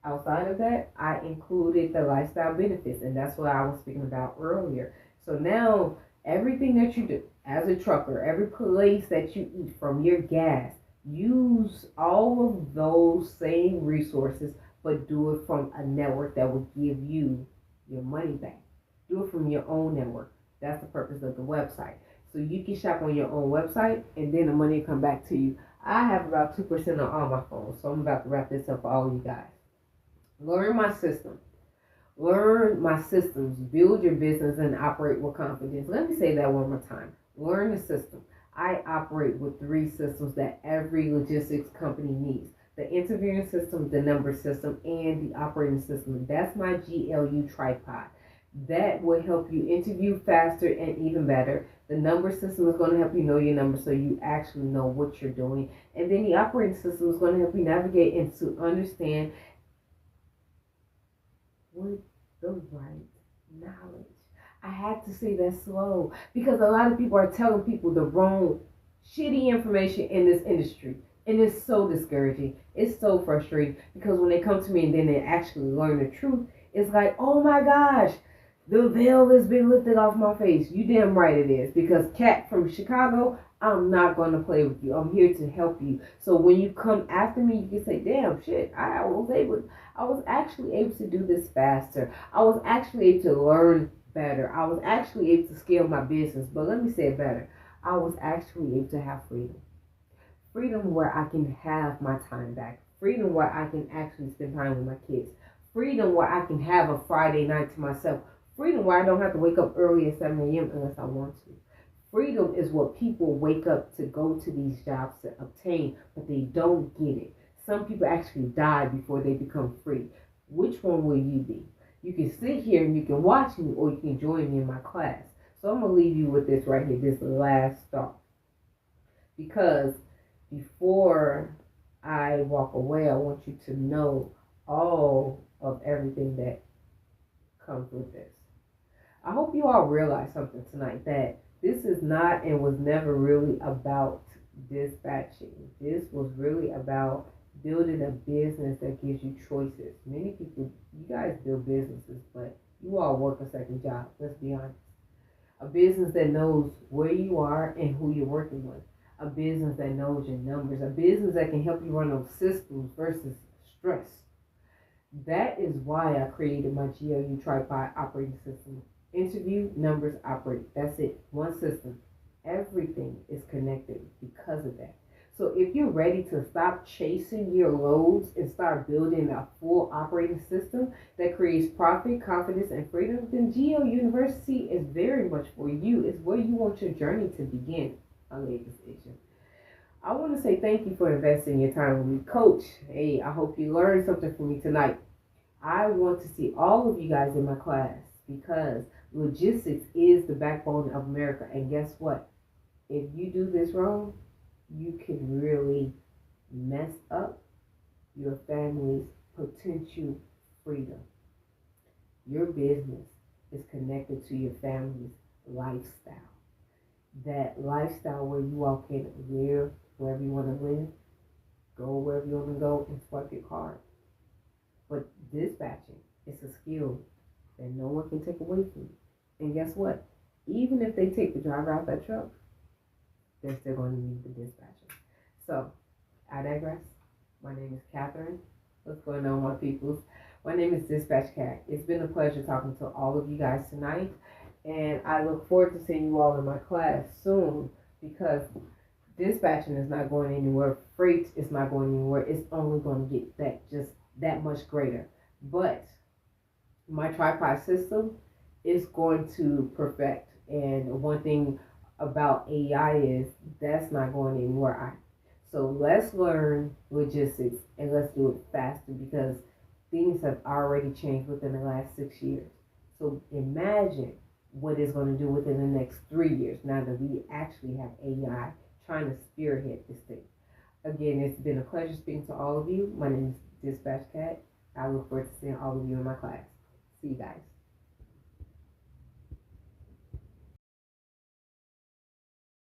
Outside of that, I included the lifestyle benefits, and that's what I was speaking about earlier. So now, everything that you do as a trucker, every place that you eat, from your gas, use all of those same resources, but do it from a network that will give you your money back. Do it from your own network. That's the purpose of the website. So you can shop on your own website, and then the money will come back to you. I have about 2% on all my phones, so I'm about to wrap this up for all you guys. Learn my system. Learn my systems. Build your business and operate with confidence. Let me say that one more time. Learn the system. I operate with 3 systems that every logistics company needs. The interviewing system, the number system, and the operating system. That's my GLU tripod. That will help you interview faster and even better. The number system is going to help you know your number so you actually know what you're doing. And then the operating system is going to help you navigate and to understand with the right knowledge. I had to say that slow because a lot of people are telling people the wrong, shitty information in this industry. And it's so discouraging. It's so frustrating because when they come to me and then they actually learn the truth, it's like, oh my gosh, the veil has been lifted off my face. You damn right it is. Because Kat from Chicago, I'm not going to play with you. I'm here to help you. So when you come after me, you can say, damn, shit, I was actually able to do this faster. I was actually able to learn better. I was actually able to scale my business. But let me say it better. I was actually able to have freedom. Freedom where I can have my time back. Freedom where I can actually spend time with my kids. Freedom where I can have a Friday night to myself. Freedom where I don't have to wake up early at 7 a.m. unless I want to. Freedom is what people wake up to go to these jobs to obtain, but they don't get it. Some people actually die before they become free. Which one will you be? You can sit here and you can watch me, or you can join me in my class. So I'm going to leave you with this right here, this last thought. Because before I walk away, I want you to know all of everything that comes with this. I hope you all realize something tonight, that this is not and was never really about dispatching. This was really about building a business that gives you choices. Many people, you guys build businesses, but you all work a second job. Let's be honest. A business that knows where you are and who you're working with. A business that knows your numbers. A business that can help you run on systems versus stress. That is why I created my GLU tripod operating system. Interview, numbers, operate. That's it. One system. Everything is connected because of that. So if you're ready to stop chasing your loads and start building a full operating system that creates profit, confidence, and freedom, then GL University is very much for you. It's where you want your journey to begin, my ladies and gentlemen. I want to say thank you for investing your time with me. Coach, hey, I hope you learned something from me tonight. I want to see all of you guys in my class because logistics is the backbone of America. And guess what? If you do this wrong, you can really mess up your family's potential freedom. Your business is connected to your family's lifestyle. That lifestyle where you all can live wherever you want to live, go wherever you want to go, and swipe your card. But dispatching is a skill that no one can take away from you. And guess what? Even if they take the driver out that truck, they're still going to need the dispatcher. So, I digress. My name is Catherine. What's going on, my peoples? My name is Dispatch Cat. It's been a pleasure talking to all of you guys tonight. And I look forward to seeing you all in my class soon because Dispatching is not going anywhere. Freight is not going anywhere. It's only going to get that much greater. But my tripod system is going to perfect. And one thing about AI is that's not going anywhere. So let's learn logistics and let's do it faster because things have already changed within the last 6 years. So imagine what it's going to do within the next 3 years now that we actually have AI trying to spearhead this thing. Again, it's been a pleasure speaking to all of you. My name is Dispatch Cat. I look forward to seeing all of you in my class. See you guys.